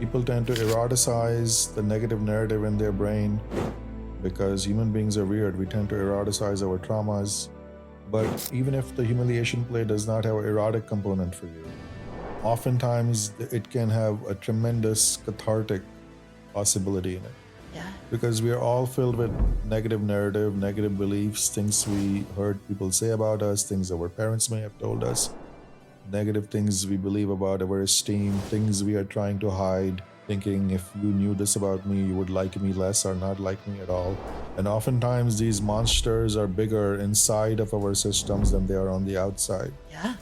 People tend to eroticize the negative narrative in their brain because human beings are weird. We tend to eroticize our traumas. But even if the humiliation play does not have an erotic component for you, oftentimes it can have a tremendous cathartic possibility in it. Yeah. Because we are all filled with negative narrative, negative beliefs, things we heard people say about us, things our parents may have told us, negative things we believe about our esteem, things we are trying to hide, thinking if you knew this about me, you would like me less or not like me at all. And oftentimes these monsters are bigger inside of our systems than they are on the outside. Yeah.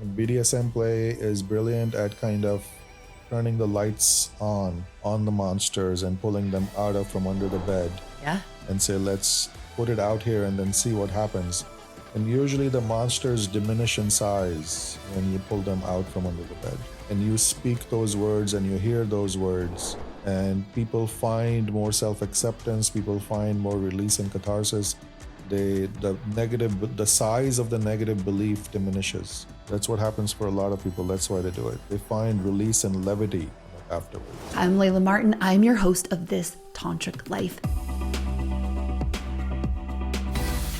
And BDSM play is brilliant at kind of turning the lights on the monsters and pulling them out of from under the bed. Yeah. And say, let's put it out here and then see what happens. And usually the monsters diminish in size when you pull them out from under the bed. And you speak those words and you hear those words, and people find more self-acceptance, people find more release and catharsis. The size of the negative belief diminishes. That's what happens for a lot of people. That's why they do it. They find release and levity afterwards. I'm Layla Martin. I'm your host of This Tantric Life.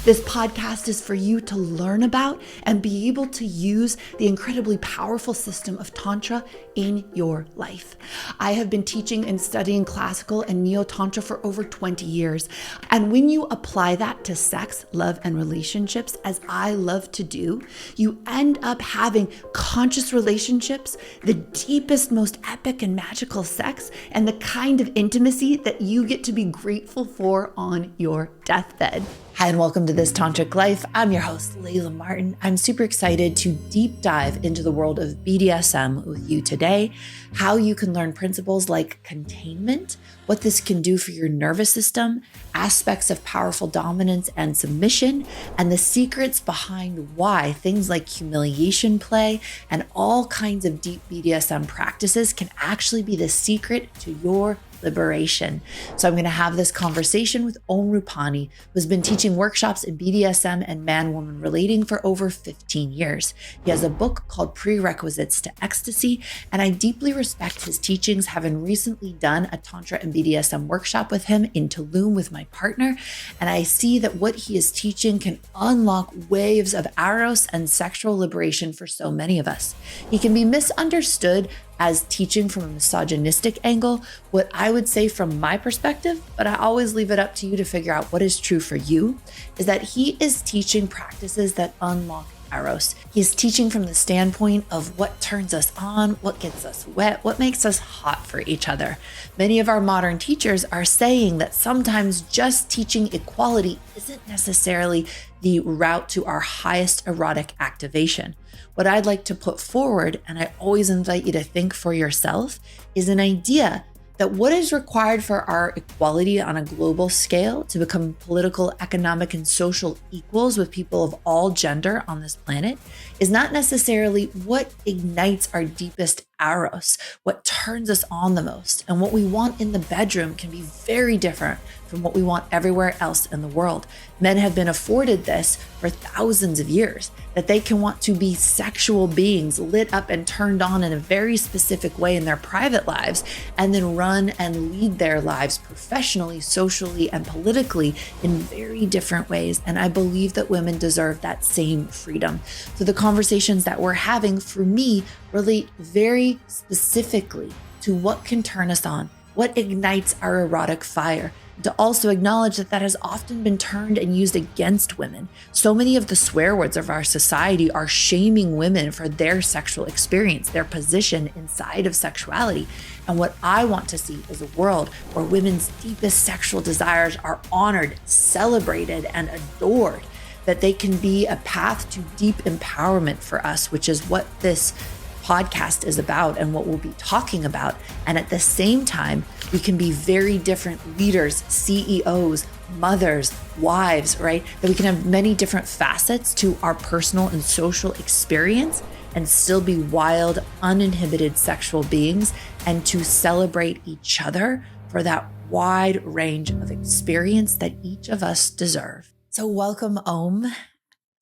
This podcast is for you to learn about and be able to use the incredibly powerful system of Tantra in your life. I have been teaching and studying classical and neo-Tantra for over 20 years. And when you apply that to sex, love, and relationships, as I love to do, you end up having conscious relationships, the deepest, most epic and magical sex, and the kind of intimacy that you get to be grateful for on your deathbed. Hi, and welcome to This Tantric Life. I'm your host, Layla Martin. I'm super excited to deep dive into the world of BDSM with you today, how you can learn principles like containment, what this can do for your nervous system, aspects of powerful dominance and submission, and the secrets behind why things like humiliation play and all kinds of deep BDSM practices can actually be the secret to your liberation. So I'm going to have this conversation with Om Rupani, who's been teaching workshops in BDSM and man-woman relating for over 15 years. He has a book called Prerequisites to Ecstasy, and I deeply respect his teachings, having recently done a Tantra and BDSM workshop with him in Tulum with my partner. And I see that what he is teaching can unlock waves of eros and sexual liberation for so many of us. He can be misunderstood as teaching from a misogynistic angle, what I would say from my perspective, but I always leave it up to you to figure out what is true for you, is that he is teaching practices that unlock eros. He's teaching from the standpoint of what turns us on, what gets us wet, what makes us hot for each other. Many of our modern teachers are saying that sometimes just teaching equality isn't necessarily the route to our highest erotic activation. What I'd like to put forward, and I always invite you to think for yourself, is an idea that what is required for our equality on a global scale to become political, economic, and social equals with people of all gender on this planet is not necessarily what ignites our deepest eros, what turns us on the most. And what we want in the bedroom can be very different from what we want everywhere else in the world. Men have been afforded this for thousands of years, that they can want to be sexual beings lit up and turned on in a very specific way in their private lives, and then run and lead their lives professionally, socially, and politically in very different ways. And I believe that women deserve that same freedom. So the conversations that we're having, for me, relate very specifically to what can turn us on, what ignites our erotic fire. To also acknowledge that that has often been turned and used against women. So many of the swear words of our society are shaming women for their sexual experience, their position inside of sexuality. And what I want to see is a world where women's deepest sexual desires are honored, celebrated, and adored, that they can be a path to deep empowerment for us, which is what this podcast is about and what we'll be talking about. And at the same time, we can be very different leaders, CEOs, mothers, wives, right? That we can have many different facets to our personal and social experience and still be wild, uninhibited sexual beings, and to celebrate each other for that wide range of experience that each of us deserve. So welcome, Om.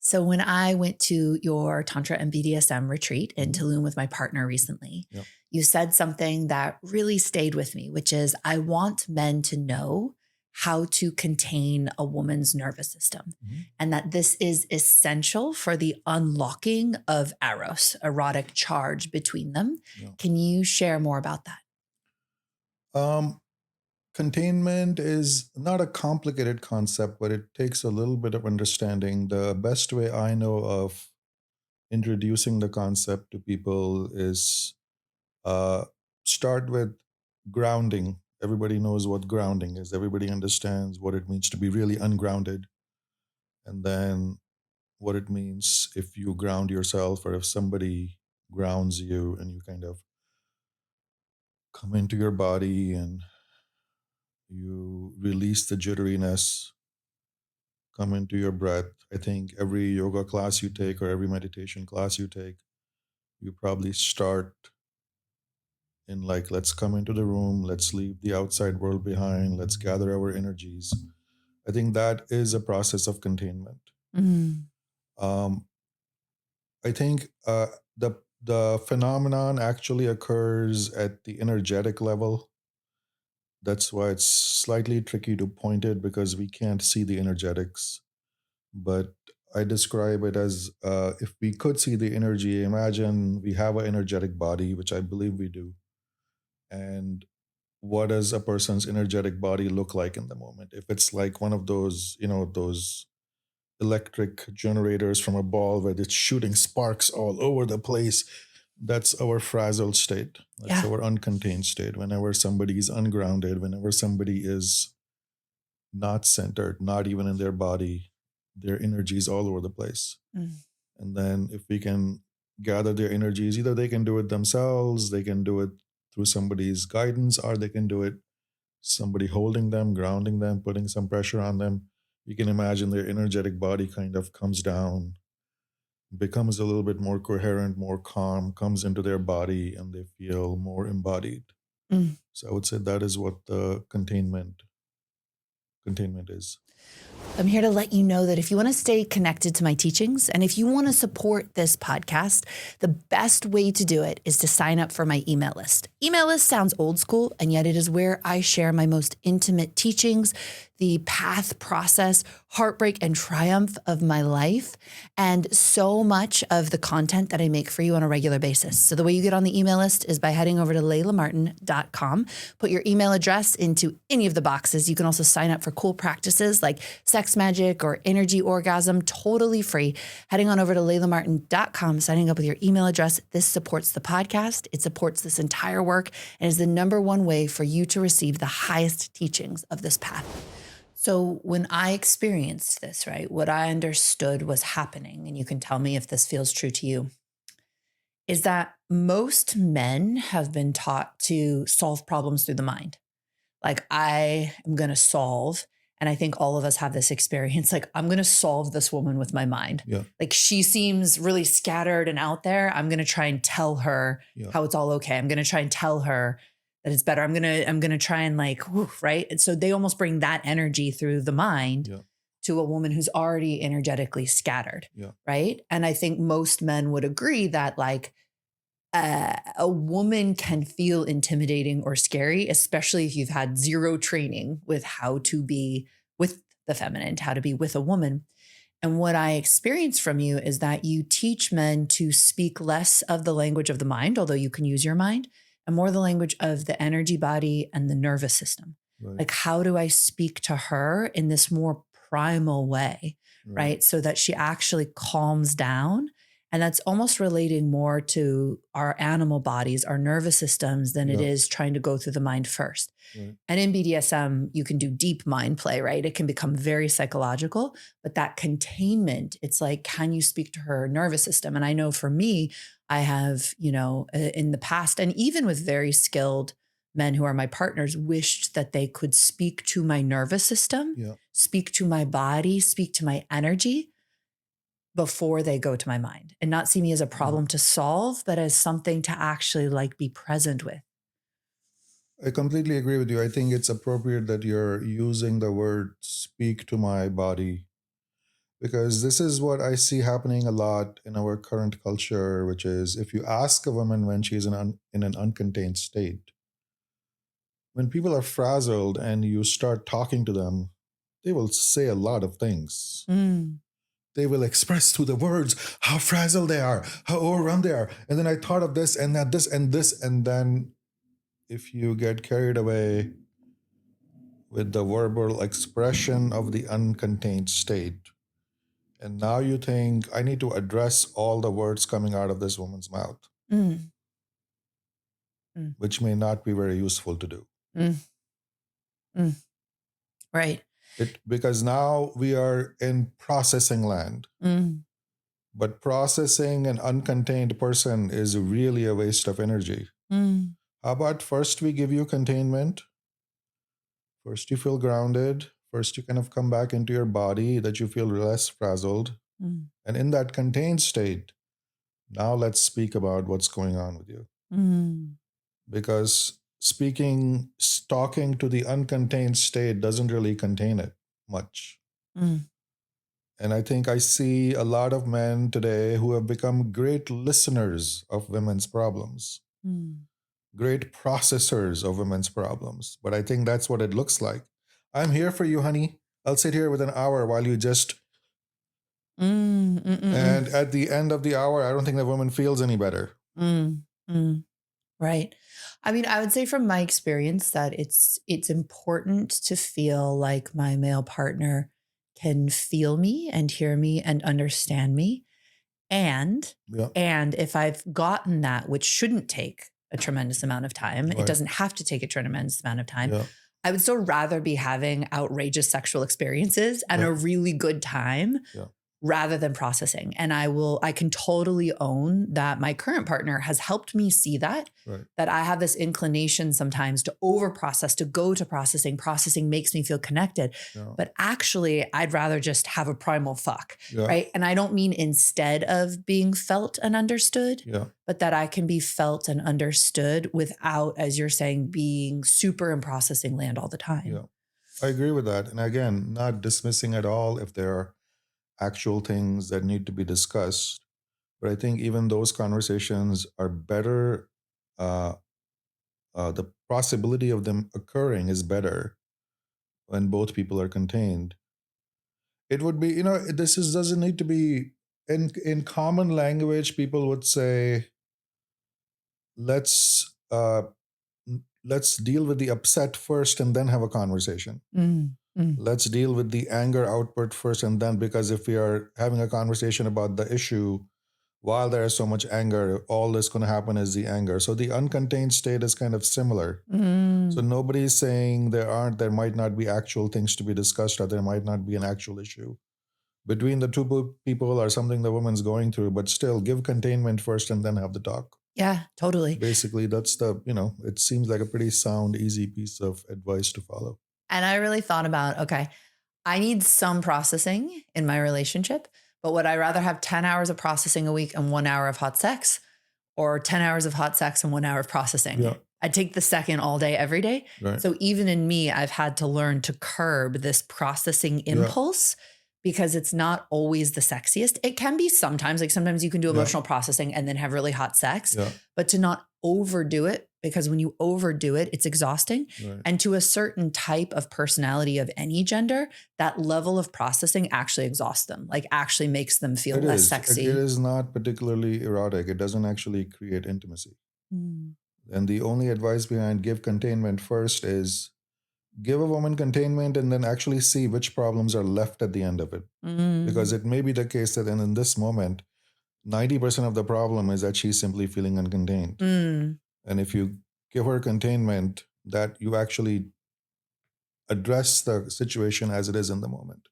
So when I went to your Tantra and BDSM retreat in Tulum with my partner recently, Yep. you said something that really stayed with me, which is I want men to know how to contain a woman's nervous system, and that this is essential for the unlocking of eros, erotic charge between them. Yeah. Can you share more about that? Containment is not a complicated concept, but it takes a little bit of understanding. The best way I know of introducing the concept to people is uh, start with grounding. Everybody knows what grounding is, everybody understands what it means to be really ungrounded, and then what it means if you ground yourself or if somebody grounds you and you kind of come into your body and you release the jitteriness, come into your breath. I think every yoga class you take or every meditation class you take, you probably start in like, let's come into the room, let's leave the outside world behind, let's gather our energies. I think that is a process of containment. Mm. Um, I think the phenomenon actually occurs at the energetic level. That's why it's slightly tricky to point it because we can't see the energetics. But I describe it as if we could see the energy, imagine we have an energetic body, which I believe we do. And what does a person's energetic body look like in the moment? If it's like one of those, those electric generators from a ball where it's shooting sparks all over the place, that's our frazzled state. That's Yeah. our uncontained state. Whenever somebody is ungrounded, whenever somebody is not centered, not even in their body, their energy is all over the place. Mm. And then if we can gather their energies, either they can do it themselves, they can do it through somebody's guidance, or they can do it somebody holding them, grounding them, putting some pressure on them. You can imagine their energetic body kind of comes down, becomes a little bit more coherent, more calm, comes into their body, and they feel more embodied. Mm. So I would say that is what the containment is. I'm here to let you know that if you want to stay connected to my teachings and if you want to support this podcast, the best way to do it is to sign up for my email list. Email list sounds old school, and yet it is where I share my most intimate teachings, the path, process, heartbreak, and triumph of my life, and so much of the content that I make for you on a regular basis. So the way you get on the email list is by heading over to laylamartin.com, put your email address into any of the boxes. You can also sign up for cool practices like sex magic or energy orgasm, totally free. Heading on over to laylamartin.com, signing up with your email address. This supports the podcast. It supports this entire work and is the number one way for you to receive the highest teachings of this path. So when I experienced this, right, what I understood was happening, and you can tell me if this feels true to you, is that most men have been taught to solve problems through the mind. Like, I am going to solve. And I think all of us have this experience. Like, I'm going to solve this woman with my mind. Yeah. Like, she seems really scattered and out there. I'm going to try and tell her how it's all okay. I'm going to try and tell her that it's better. I'm going to try and like, whew, right. And so they almost bring that energy through the mind to a woman who's already energetically scattered. Right. And I think most men would agree that like, a woman can feel intimidating or scary, especially if you've had zero training with how to be with the feminine, how to be with a woman. And what I experienced from you is that you teach men to speak less of the language of the mind, although you can use your mind, and more the language of the energy body and the nervous system. Right. Like, how do I speak to her in this more primal way, right? So that she actually calms down. And that's almost relating more to our animal bodies, our nervous systems, than it is trying to go through the mind first. Right. And in BDSM, you can do deep mind play, right? It can become very psychological, but that containment, it's like, can you speak to her nervous system? And I know for me, I have, in the past, and even with very skilled men who are my partners, wished that they could speak to my nervous system, speak to my body, speak to my energy before they go to my mind, and not see me as a problem to solve, but as something to actually like be present with. I completely agree with you. I think it's appropriate that you're using the word speak to my body. Because this is what I see happening a lot in our current culture, which is if you ask a woman when she's in an uncontained state, when people are frazzled and you start talking to them, they will say a lot of things. Mm. They will express through the words how frazzled they are, how overrun they are. And then I thought of this and that, this and this. And then if you get carried away with the verbal expression of the uncontained state, and now you think, I need to address all the words coming out of this woman's mouth, Mm. Mm. which may not be very useful to do. Mm. Mm. Right. Because now we are in processing land. Mm. But processing an uncontained person is really a waste of energy. Mm. How about first we give you containment? First you feel grounded. First you kind of come back into your body that you feel less frazzled. Mm. And in that contained state, now let's speak about what's going on with you. Mm. Because talking to the uncontained state doesn't really contain it much. Mm. And I think I see a lot of men today who have become great listeners of women's problems, great processors of women's problems. But I think that's what it looks like. I'm here for you, honey. I'll sit here with an hour while you just... And at the end of the hour, I don't think the woman feels any better. Right. I mean, I would say from my experience that it's important to feel like my male partner can feel me and hear me and understand me. And if I've gotten that, which shouldn't take a tremendous amount of time, it doesn't have to take a tremendous amount of time. I would still rather be having outrageous sexual experiences and a really good time rather than processing. And I can totally own that my current partner has helped me see that I have this inclination sometimes to over process, to go to processing. Processing makes me feel connected, but actually I'd rather just have a primal fuck. Right. And I don't mean instead of being felt and understood, but that I can be felt and understood without, as you're saying, being super in processing land all the time. I agree with that. And again, not dismissing at all if there are actual things that need to be discussed. But I think even those conversations are better. The possibility of them occurring is better when both people are contained. It would be, doesn't need to be in common language. People would say, let's deal with the upset first and then have a conversation. Let's deal with the anger output first and then, because if we are having a conversation about the issue while there is so much anger, all that's going to happen is the anger. So the uncontained state is kind of similar. So nobody's saying there might not be actual things to be discussed, or there might not be an actual issue between the two people or something the woman's going through, but still give containment first and then have the talk. Yeah, totally. Basically, that's it seems like a pretty sound, easy piece of advice to follow. And I really thought about, okay, I need some processing in my relationship, but would I rather have 10 hours of processing a week and 1 hour of hot sex, or 10 hours of hot sex and 1 hour of processing? I'd take the second all day, every day. So even in me, I've had to learn to curb this processing impulse because it's not always the sexiest. It can be sometimes, like sometimes you can do emotional processing and then have really hot sex, but to not overdo it, because when you overdo it, it's exhausting. And to a certain type of personality of any gender, that level of processing actually exhausts them, like actually makes them feel less sexy. It is not particularly erotic. It doesn't actually create intimacy. And the only advice behind give containment first is give a woman containment and then actually see which problems are left at the end of it. Because it may be the case that in this moment, 90% of the problem is that she's simply feeling uncontained. And if you give her containment, that you actually address the situation as it is in the moment.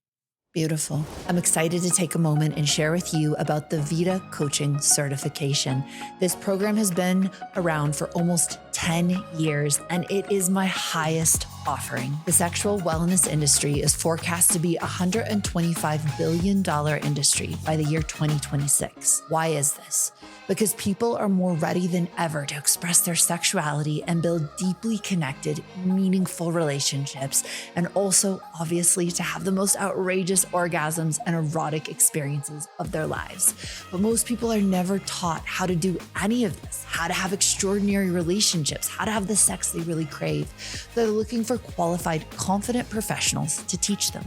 Beautiful. I'm excited to take a moment and share with you about the VITA coaching certification. This program has been around for almost 10 years, and it is my highest offering. The sexual wellness industry is forecast to be a $125 billion industry by the year 2026. Why is this? because people are more ready than ever to express their sexuality and build deeply connected, meaningful relationships, and also, obviously, to have the most outrageous orgasms and erotic experiences of their lives. But most people are never taught how to do any of this, how to have extraordinary relationships, how to have the sex they really crave. They're looking for qualified, confident professionals to teach them.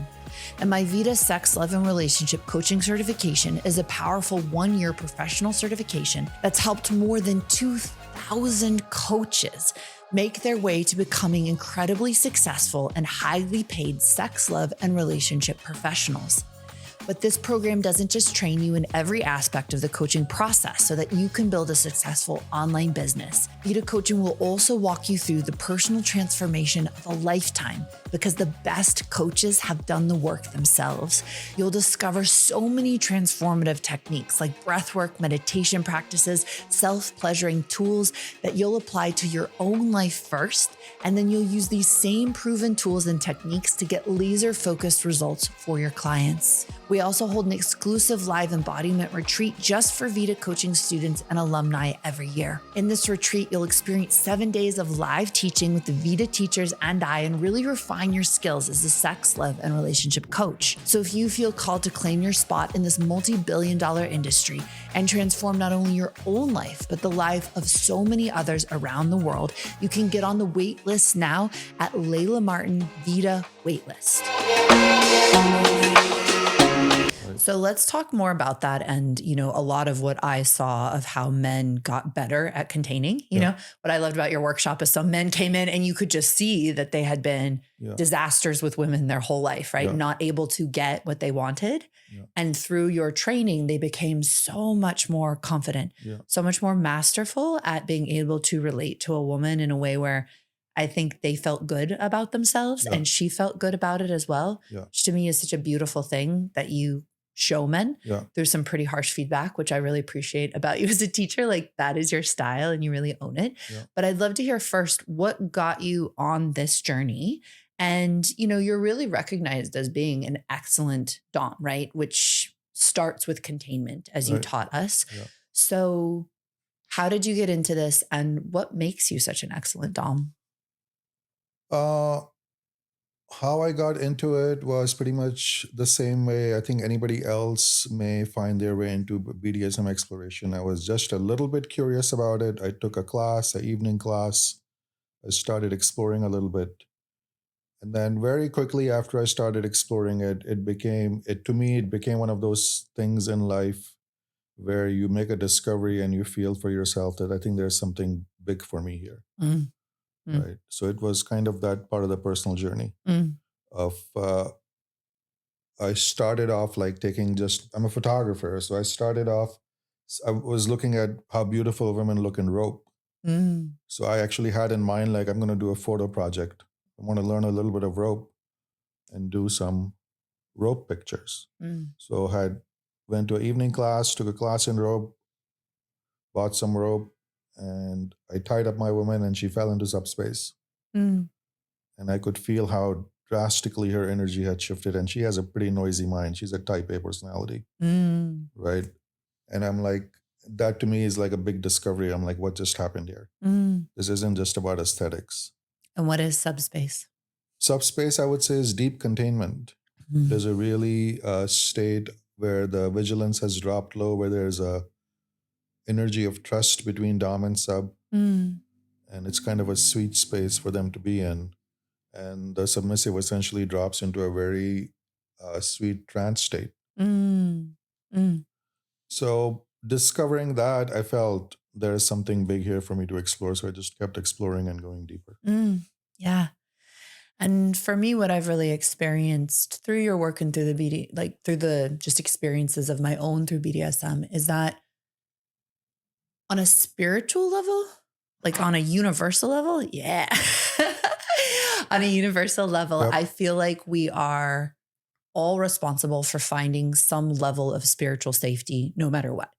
And my VITA Sex, Love, and Relationship Coaching Certification is a powerful 1-year professional certification that's helped more than 2,000 coaches make their way to becoming incredibly successful and highly paid sex, love, and relationship professionals. But this program doesn't just train you in every aspect of the coaching process so that you can build a successful online business. VITA Coaching will also walk you through the personal transformation of a lifetime because the best coaches have done the work themselves. You'll discover so many transformative techniques like breathwork, meditation practices, self-pleasuring tools that you'll apply to your own life first, and then you'll use these same proven tools and techniques to get laser-focused results for your clients. We also hold an exclusive live embodiment retreat just for VITA coaching students and alumni every year. In this retreat, you'll experience 7 days of live teaching with the VITA teachers and I, and really refine your skills as a sex, love, and relationship coach. So if you feel called to claim your spot in this multi-billion-dollar industry and transform not only your own life, but the life of so many others around the world, you can get on the wait list now at Layla Martin VITA waitlist. So let's talk more about that. And, a lot of what I saw of how men got better at containing, what I loved about your workshop is some men came in and you could just see that they had been disasters with women their whole life, right? Not able to get what they wanted. And through your training, they became so much more confident, so much more masterful at being able to relate to a woman in a way where I think they felt good about themselves and she felt good about it as well, which to me is such a beautiful thing that you show men through some pretty harsh feedback, which I really appreciate about you as a teacher. Like that is your style and you really own it. But I'd love to hear first, what got you on this journey? And, you're really recognized as being an excellent dom, right? Which starts with containment, as you taught us. So how did you get into this and what makes you such an excellent dom? How I got into it was pretty much the same way I think anybody else may find their way into BDSM exploration. I was just a little bit curious about it. I took a class, an evening class. I started exploring a little bit. And then very quickly after I started exploring it, it became one of those things in life where you make a discovery and you feel for yourself that I think there's something big for me here. Right. So it was kind of that part of the personal journey of, I started off like I'm a photographer. So I was looking at how beautiful women look in rope. So I actually had in mind, like, I'm going to do a photo project. I want to learn a little bit of rope and do some rope pictures. So went to an evening class, took a class in rope, bought some rope, and I tied up my woman and she fell into subspace. And I could feel how drastically her energy had shifted. And she has a pretty noisy mind. She's a type A personality. Right. And I'm like, that to me is like a big discovery. I'm like, what just happened here? This isn't just about aesthetics. And what is subspace? Subspace, I would say, is deep containment. There's a really state where the vigilance has dropped low, where there's a energy of trust between dom and sub. And it's kind of a sweet space for them to be in. And the submissive essentially drops into a very sweet trance state. So discovering that, I felt there is something big here for me to explore. So I just kept exploring and going deeper. Yeah. And for me, what I've really experienced through your work and through through the just experiences of my own through BDSM is that on a spiritual level, like on a universal level, on a universal level, I feel like we are all responsible for finding some level of spiritual safety, no matter what,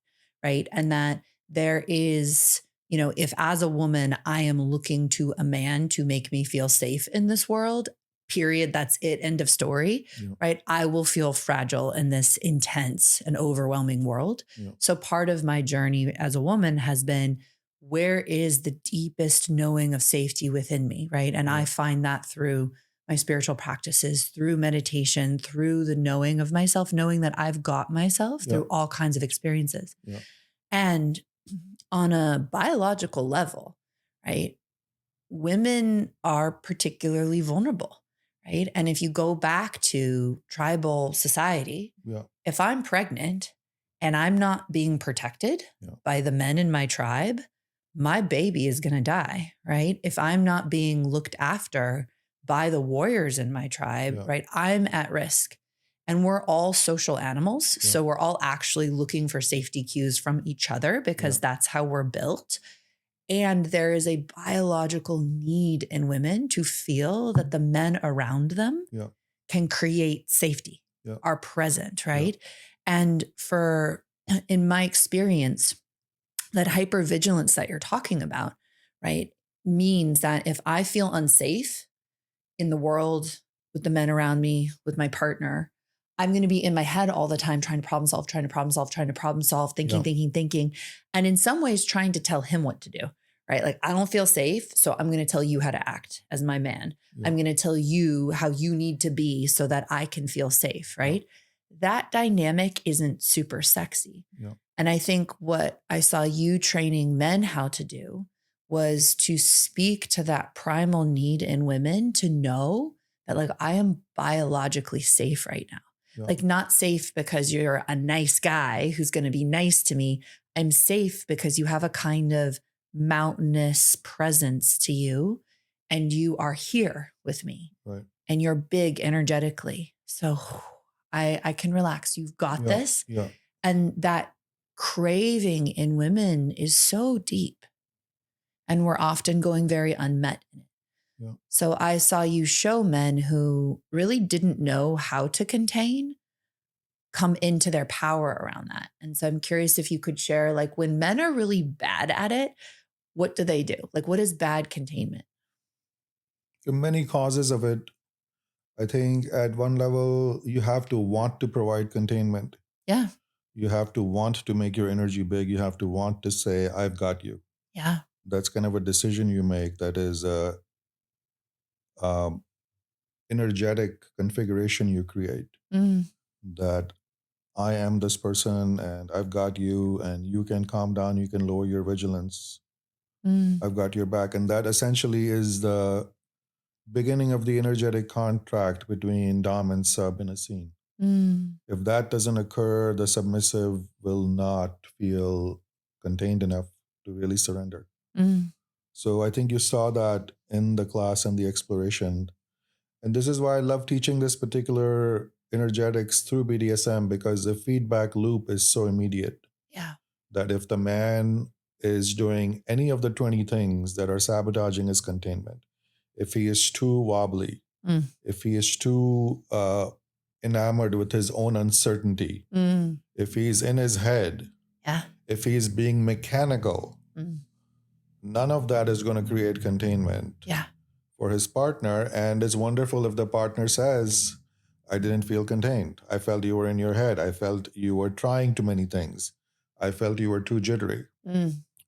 right? And that there is, if as a woman, I am looking to a man to make me feel safe in this world, period, that's it, end of story, Yeah. right? I will feel fragile in this intense and overwhelming world. Yeah. So part of my journey as a woman has been, where is the deepest knowing of safety within me, right? And I find that through my spiritual practices, through meditation, through the knowing of myself, knowing that I've got myself through all kinds of experiences. Yeah. And on a biological level, right? Women are particularly vulnerable, right? And if you go back to tribal society, if I'm pregnant and I'm not being protected by the men in my tribe, my baby is going to die, right? If I'm not being looked after by the warriors in my tribe, right, I'm at risk. And we're all social animals. So we're all actually looking for safety cues from each other because that's how we're built. And there is a biological need in women to feel that the men around them can create safety, are present, right? And in my experience, that hypervigilance that you're talking about, right, means that if I feel unsafe in the world, with the men around me, with my partner, I'm going to be in my head all the time trying to problem solve, thinking, and in some ways trying to tell him what to do, right? Like, I don't feel safe, so I'm going to tell you how to act as my man. I'm going to tell you how you need to be so that I can feel safe, right? That dynamic isn't super sexy. And I think what I saw you training men how to do was to speak to that primal need in women to know that, like, I am biologically safe right now. Like, not safe because you're a nice guy who's going to be nice to me. I'm safe because you have a kind of mountainous presence to you and you are here with me. Right. And you're big energetically. So I can relax. You've got this. Yeah. And that craving in women is so deep. And we're often going very unmet in it. Yeah. So I saw you show men who really didn't know how to contain come into their power around that. And so I'm curious if you could share, like, when men are really bad at it, what do they do? Like, what is bad containment? There are many causes of it. I think at one level, you have to want to provide containment. Yeah. You have to want to make your energy big. You have to want to say, I've got you. Yeah. That's kind of a decision you make. That is a energetic configuration you create. That I am this person and I've got you and you can calm down. You can lower your vigilance. I've got your back. And that essentially is the beginning of the energetic contract between Dom and Sub in a scene. If that doesn't occur, the submissive will not feel contained enough to really surrender. So I think you saw that in the class and the exploration. And this is why I love teaching this particular energetics through BDSM, because the feedback loop is so immediate. Yeah. That if the man is doing any of the 20 things that are sabotaging his containment, if he is too wobbly, if he is too enamored with his own uncertainty, if he's in his head, if he's being mechanical, none of that is going to create containment for his partner. And it's wonderful if the partner says, I didn't feel contained. I felt you were in your head. I felt you were trying too many things. I felt you were too jittery.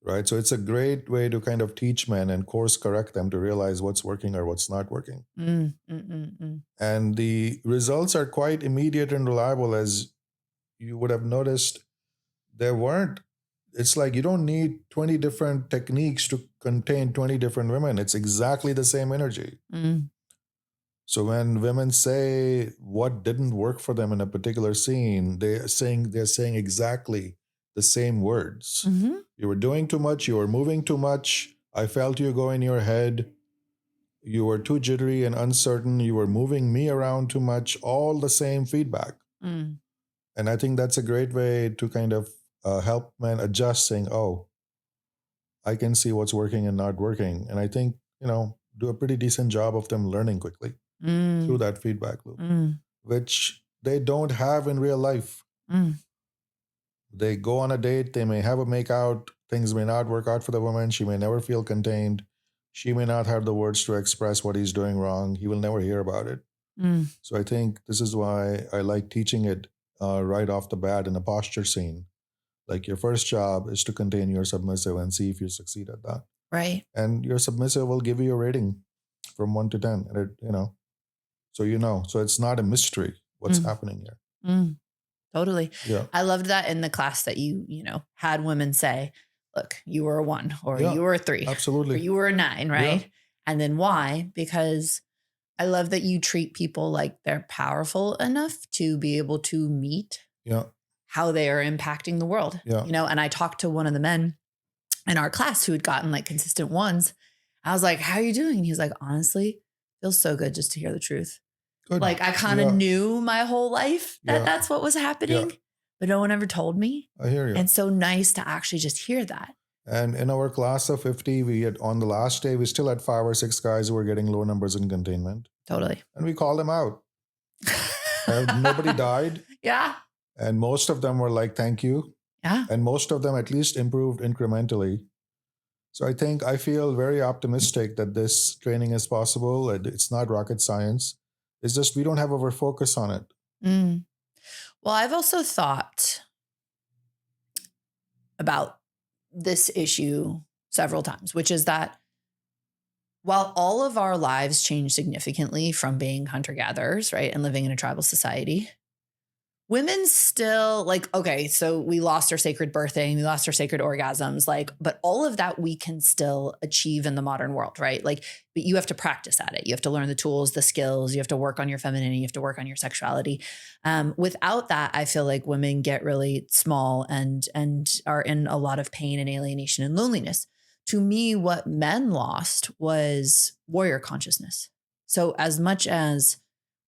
Right? So it's a great way to kind of teach men and course correct them to realize what's working or what's not working. And the results are quite immediate and reliable, as you would have noticed. It's like you don't need 20 different techniques to contain 20 different women. It's exactly the same energy. So when women say what didn't work for them in a particular scene, they're saying exactly the same words. You were doing too much. You were moving too much. I felt you go in your head. You were too jittery and uncertain. You were moving me around too much. All the same feedback. And I think that's a great way to kind of help men adjust, saying, oh, I can see what's working and not working. And I think, do a pretty decent job of them learning quickly through that feedback loop, which they don't have in real life. They go on a date, they may have a makeout, things may not work out for the woman, she may never feel contained. She may not have the words to express what he's doing wrong. He will never hear about it. So I think this is why I like teaching it right off the bat in a posture scene. Like your first job is to contain your submissive and see if you succeed at that. Right. And your submissive will give you a rating from 1 to 10. And so it's not a mystery what's happening here. Totally. Yeah. I loved that in the class that you had women say, look, you were a 1 or Yeah, you were a 3. absolutely. Or you were a 9, right? Yeah. And then why? Because I love that you treat people like they're powerful enough to be able to meet how they are impacting the world. Yeah. And I talked to one of the men in our class who had gotten like consistent 1s. I was like, how are you doing? And he's like, honestly, feels so good just to hear the truth. Good. Like I kind of knew my whole life that that's what was happening, but no one ever told me. I hear you. And so nice to actually just hear that. And in our class of 50, on the last day, we still had 5 or 6 guys who were getting low numbers in containment. Totally. And we called them out. Nobody died. Yeah. And most of them were like, thank you. Yeah. And most of them at least improved incrementally. So I feel very optimistic that this training is possible. It's not rocket science. It's just we don't have our focus on it. Well, I've also thought about this issue several times, which is that while all of our lives change significantly from being hunter-gatherers, right, and living in a tribal society, women still okay, so we lost our sacred birthing, we lost our sacred orgasms, but all of that we can still achieve in the modern world, right? But you have to practice at it. You have to learn the tools, the skills, you have to work on your femininity, you have to work on your sexuality. Without that, I feel like women get really small and are in a lot of pain and alienation and loneliness. To me, what men lost was warrior consciousness. So as much as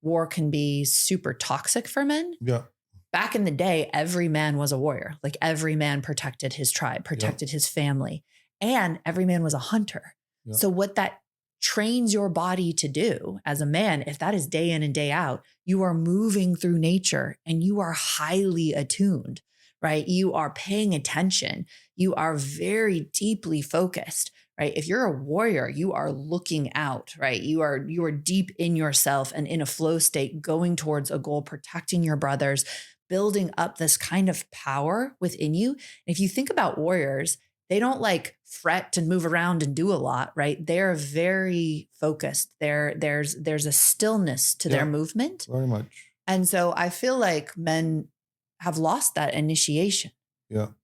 war can be super toxic for men, back in the day, every man was a warrior. Like every man protected his tribe, protected his family, and every man was a hunter. So what that trains your body to do as a man, if that is day in and day out, you are moving through nature and you are highly attuned, right? You are paying attention. You are very deeply focused, right? If you're a warrior, you are looking out, right? You are deep in yourself and in a flow state, going towards a goal, protecting your brothers, building up this kind of power within you. And if you think about warriors, they don't fret and move around and do a lot, right? They're very focused. There's a stillness to their movement. Very much. And so I feel like men have lost that initiation,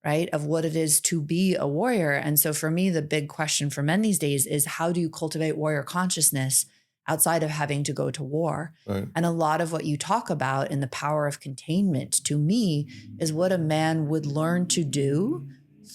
right, of what it is to be a warrior. And so for me, the big question for men these days is how do you cultivate warrior consciousness outside of having to go to war? Right. And a lot of what you talk about in the power of containment, to me, is what a man would learn to do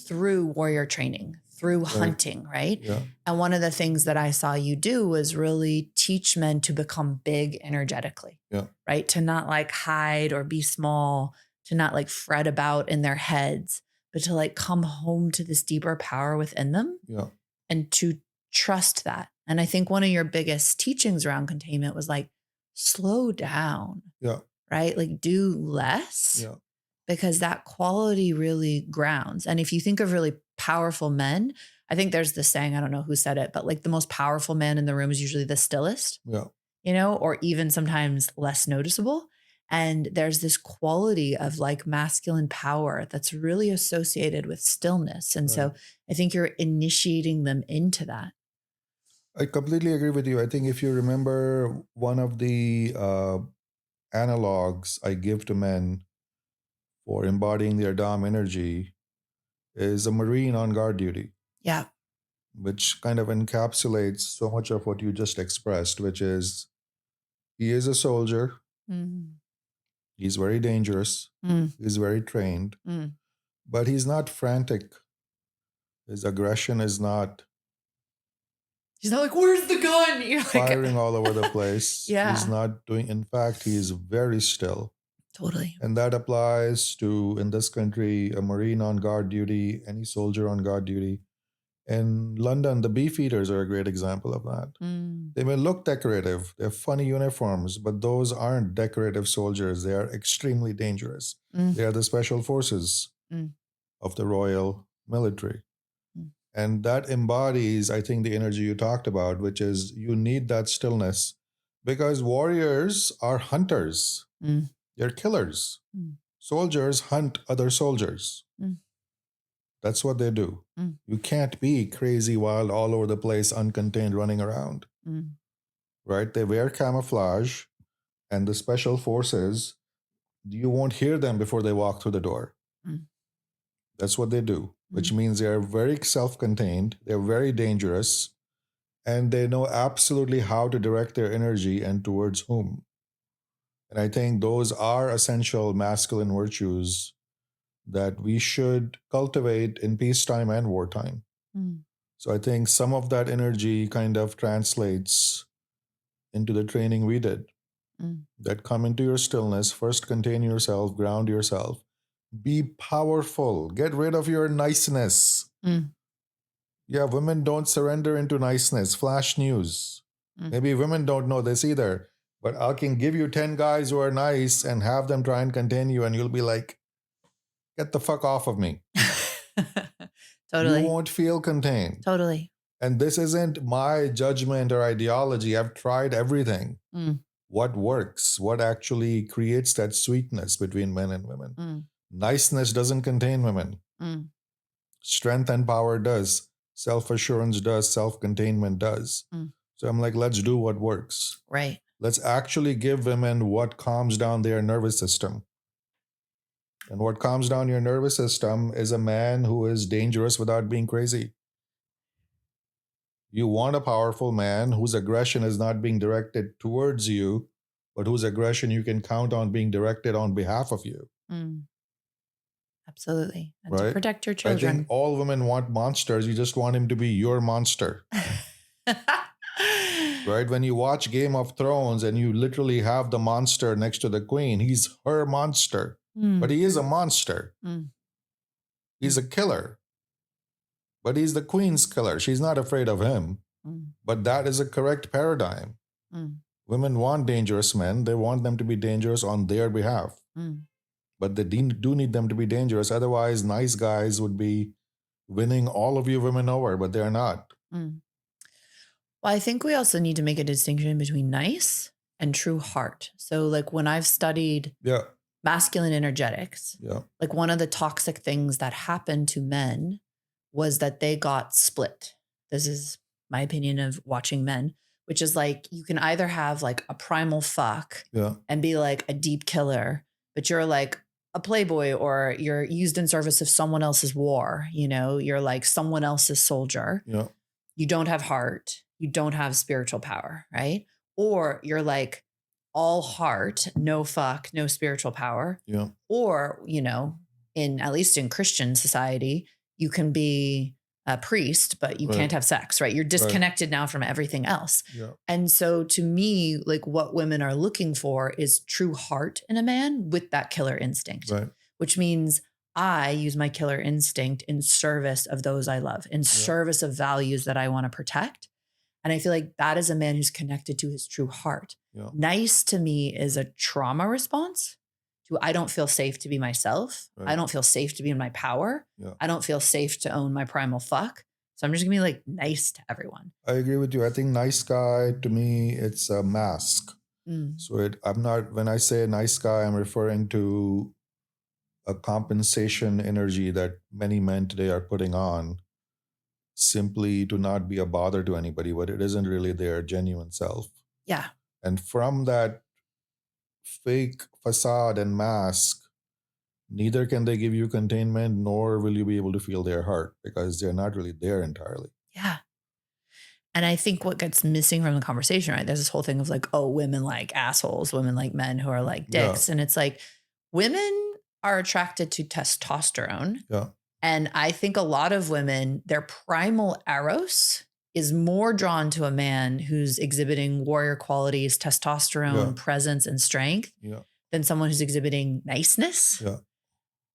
through warrior training, through hunting, right? Yeah. And one of the things that I saw you do was really teach men to become big energetically, right? To not hide or be small, to not fret about in their heads, but to come home to this deeper power within them and to trust that. And I think one of your biggest teachings around containment was slow down, right? Do less because that quality really grounds. And if you think of really powerful men, I think there's this saying, I don't know who said it, but the most powerful man in the room is usually the stillest, or even sometimes less noticeable. And there's this quality of masculine power that's really associated with stillness. And so I think you're initiating them into that. I completely agree with you. I think if you remember one of the analogs I give to men for embodying their Dom energy is a Marine on guard duty. Yeah. Which kind of encapsulates so much of what you just expressed, which is he is a soldier. He's very dangerous. He's very trained, but he's not frantic. His aggression is not. He's not where's the gun? You're firing all over the place. Yeah. He's not doing, in fact, he's very still. Totally. And that applies to, in this country, a Marine on guard duty, any soldier on guard duty. In London, the Beefeaters are a great example of that. They may look decorative. They have funny uniforms, but those aren't decorative soldiers. They are extremely dangerous. They are the special forces of the Royal Military. And that embodies, I think, the energy you talked about, which is you need that stillness because warriors are hunters. Mm. They're killers. Mm. Soldiers hunt other soldiers. Mm. That's what they do. Mm. You can't be crazy, wild, all over the place, uncontained, running around. Mm. Right? They wear camouflage, and the special forces, you won't hear them before they walk through the door. Mm. That's what they do, which means they're very self-contained, they're very dangerous, and they know absolutely how to direct their energy and towards whom. And I think those are essential masculine virtues that we should cultivate in peacetime and wartime. Mm. So I think some of that energy kind of translates into the training we did. That come into your stillness, first contain yourself, ground yourself, be powerful, get rid of your niceness. Yeah, women don't surrender into niceness. Flash news. Maybe women don't know this either, but I can give you 10 guys who are nice and have them try and contain you, and you'll be like, get the fuck off of me. Totally. You won't feel contained. Totally. And this isn't my judgment or ideology. I've tried everything. What works? What actually creates that sweetness between men and women? Niceness doesn't contain women. Strength and power does. Self-assurance does. Self-containment does. So I'm like, let's do what works. Right. Let's actually give women what calms down their nervous system. And what calms down your nervous system is a man who is dangerous without being crazy. You want a powerful man whose aggression is not being directed towards you, but whose aggression you can count on being directed on behalf of you. Absolutely. And Right? to protect your children. I think all women want monsters. You just want him to be your monster. Right? When you watch Game of Thrones and you literally have the monster next to the queen, he's her monster. But he is a monster. He's a killer. But he's the queen's killer. She's not afraid of him. But that is a correct paradigm. Women want dangerous men. They want them to be dangerous on their behalf. But they do need them to be dangerous. Otherwise, nice guys would be winning all of you women over, but they're not. Well, I think we also need to make a distinction between nice and true heart. So like when I've studied masculine energetics, like one of the toxic things that happened to men was that they got split. This is my opinion of watching men, which is like you can either have like a primal fuck and be like a deep killer, but you're like a playboy or you're used in service of someone else's war. You know, you're like someone else's soldier. You don't have heart. You don't have spiritual power, right? Or you're like all heart, no fuck, no spiritual power. Or, you know, at least in Christian society, you can be a priest, but you can't have sex, right? You're disconnected now from everything else. And so to me, like what women are looking for is true heart in a man with that killer instinct, which means I use my killer instinct in service of those I love, in service of values that I want to protect. And I feel like that is a man who's connected to his true heart. Nice to me is a trauma response to I don't feel safe to be myself. I don't feel safe to be in my power. I don't feel safe to own my primal fuck. So I'm just gonna be like nice to everyone. I agree with you. I think nice guy to me, it's a mask. So when I say nice guy, I'm referring to a compensation energy that many men today are putting on simply to not be a bother to anybody, but it isn't really their genuine self. And from that fake facade and mask, neither can they give you containment, nor will you be able to feel their heart because they're not really there entirely. And I think what gets missing from the conversation, right? There's this whole thing of like, oh, women like assholes, women like men who are like dicks. And it's like women are attracted to testosterone. And I think a lot of women, their primal eros is more drawn to a man who's exhibiting warrior qualities, testosterone, presence, and strength than someone who's exhibiting niceness.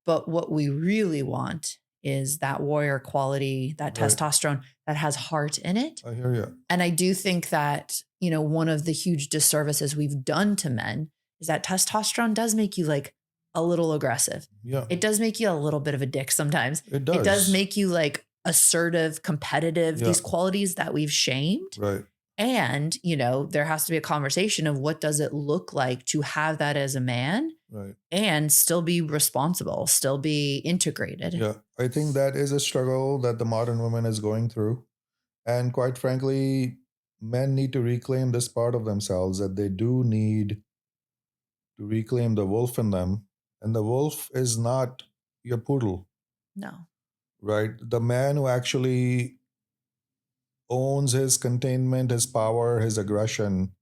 But what we really want is that warrior quality, that testosterone that has heart in it. I hear you. And I do think that, you know, one of the huge disservices we've done to men is that testosterone does make you like a little aggressive. It does make you a little bit of a dick sometimes. It does. It does make you like assertive, competitive, these qualities that we've shamed. Right. And, there has to be a conversation of what does it look like to have that as a man Right. and still be responsible, still be integrated. Yeah. I think that is a struggle that the modern woman is going through. And quite frankly, men need to reclaim this part of themselves, that they do need to reclaim the wolf in them. And the wolf is not your poodle, No. right? The man who actually owns his containment, his power, his aggression,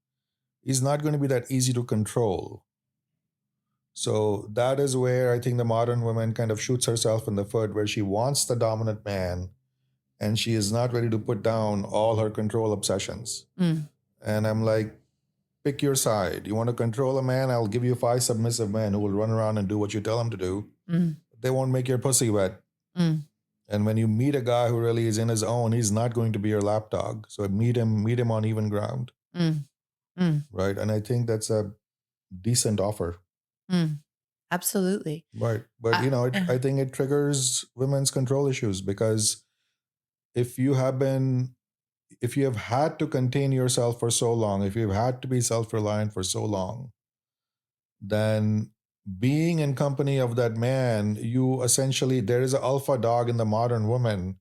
is not going to be that easy to control. So that is where I think the modern woman kind of shoots herself in the foot, where she wants the dominant man and she is not ready to put down all her control obsessions. And I'm like, pick your side. You want to control a man? I'll give you 5 submissive men who will run around and do what you tell them to do. They won't make your pussy wet. And when you meet a guy who really is in his own, he's not going to be your lapdog. So meet him on even ground. Right. And I think that's a decent offer. Absolutely. Right. But, I think it triggers women's control issues, because if you have had to contain yourself for so long, if you've had to be self-reliant for so long, then being in company of that man, you essentially, there is an alpha dog in the modern woman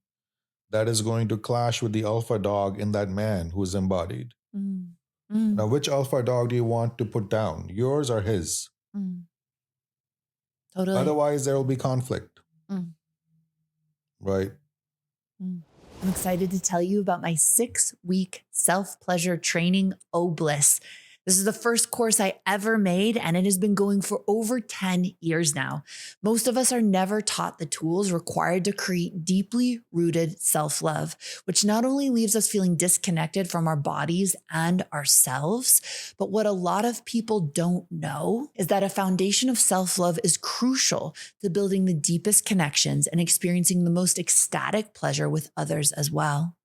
that is going to clash with the alpha dog in that man who's embodied. Now, which alpha dog do you want to put down? Yours or his? Totally. Otherwise, there will be conflict. Right. I'm excited to tell you about my 6-week self-pleasure training, Obliss. This is the first course I ever made, and it has been going for over 10 years now. Most of us are never taught the tools required to create deeply rooted self-love, which not only leaves us feeling disconnected from our bodies and ourselves, but what a lot of people don't know is that a foundation of self-love is crucial to building the deepest connections and experiencing the most ecstatic pleasure with others as well.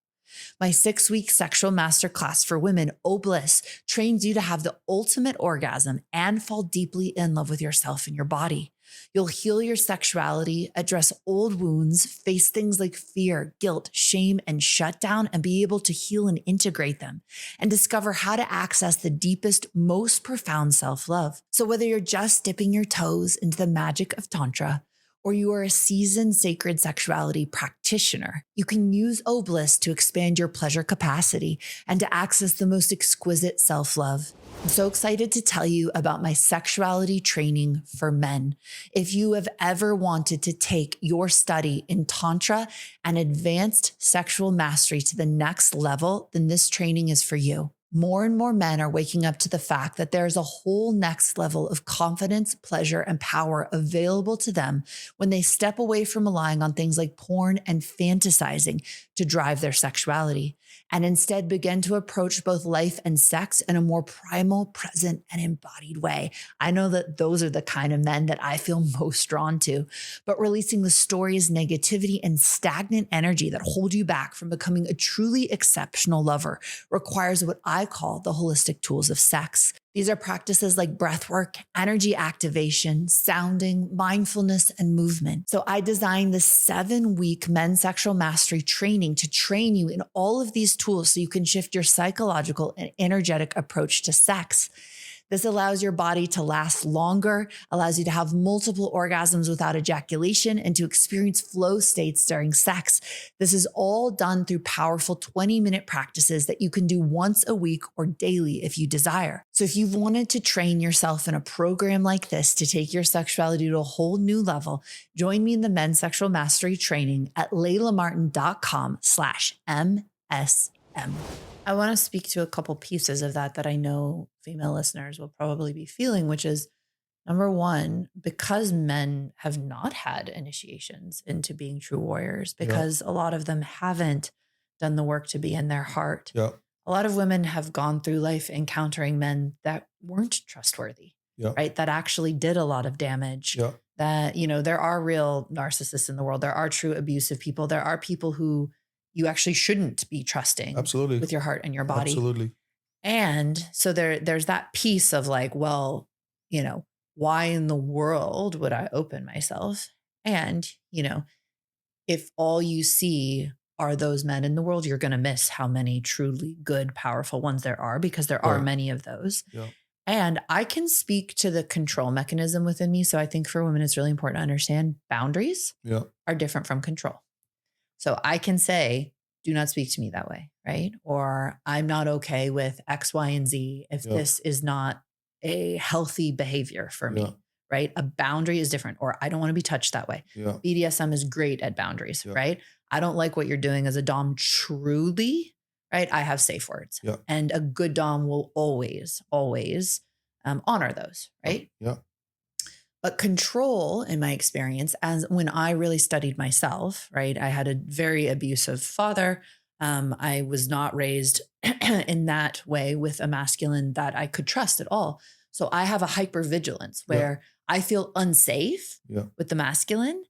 My 6-week sexual masterclass for women, Obliss, trains you to have the ultimate orgasm and fall deeply in love with yourself and your body. You'll heal your sexuality, address old wounds, face things like fear, guilt, shame, and shutdown, and be able to heal and integrate them, and discover how to access the deepest, most profound self-love. So whether you're just dipping your toes into the magic of Tantra, or you are a seasoned sacred sexuality practitioner, you can use Obliss to expand your pleasure capacity and to access the most exquisite self-love. I'm so excited to tell you about my sexuality training for men. If you have ever wanted to take your study in Tantra and advanced sexual mastery to the next level, then this training is for you. More and more men are waking up to the fact that there is a whole next level of confidence, pleasure, and power available to them when they step away from relying on things like porn and fantasizing to drive their sexuality, and instead begin to approach both life and sex in a more primal, present, and embodied way. I know that those are the kind of men that I feel most drawn to, but releasing the stories, negativity, and stagnant energy that hold you back from becoming a truly exceptional lover requires what I call the holistic tools of sex. These are practices like breathwork, energy activation, sounding, mindfulness, and movement. So I designed this 7-week men's sexual mastery training to train you in all of these tools so you can shift your psychological and energetic approach to sex. This allows your body to last longer, allows you to have multiple orgasms without ejaculation, and to experience flow states during sex. This is all done through powerful 20-minute practices that you can do once a week or daily if you desire. So if you've wanted to train yourself in a program like this to take your sexuality to a whole new level, join me in the Men's Sexual Mastery Training at laylamartin.com/MSM. I want to speak to a couple pieces of that I know female listeners will probably be feeling, which is, number one, because men have not had initiations into being true warriors, because a lot of them haven't done the work to be in their heart. Yeah. A lot of women have gone through life encountering men that weren't trustworthy, right? That actually did a lot of damage. That, there are real narcissists in the world. There are true abusive people. There are people who you actually shouldn't be trusting with your heart and your body. Absolutely. And so there's that piece of like, well, why in the world would I open myself? And, if all you see are those men in the world, you're going to miss how many truly good, powerful ones there are, because there are Right. many of those. Yeah. And I can speak to the control mechanism within me. So I think for women, it's really important to understand boundaries Yeah. are different from control. So I can say, do not speak to me that way, right? Or I'm not okay with X, Y, and Z if Yeah. this is not a healthy behavior for Yeah. me, right? A boundary is different, or I don't want to be touched that way. Yeah. BDSM is great at boundaries, Yeah. right? I don't like what you're doing as a Dom truly, right? I have safe words. Yeah. And a good Dom will always, always honor those, right? Yeah. But control, in my experience, as when I really studied myself, right? I had a very abusive father. I was not raised in that way with a masculine that I could trust at all. So I have a hypervigilance where I feel unsafe with the masculine,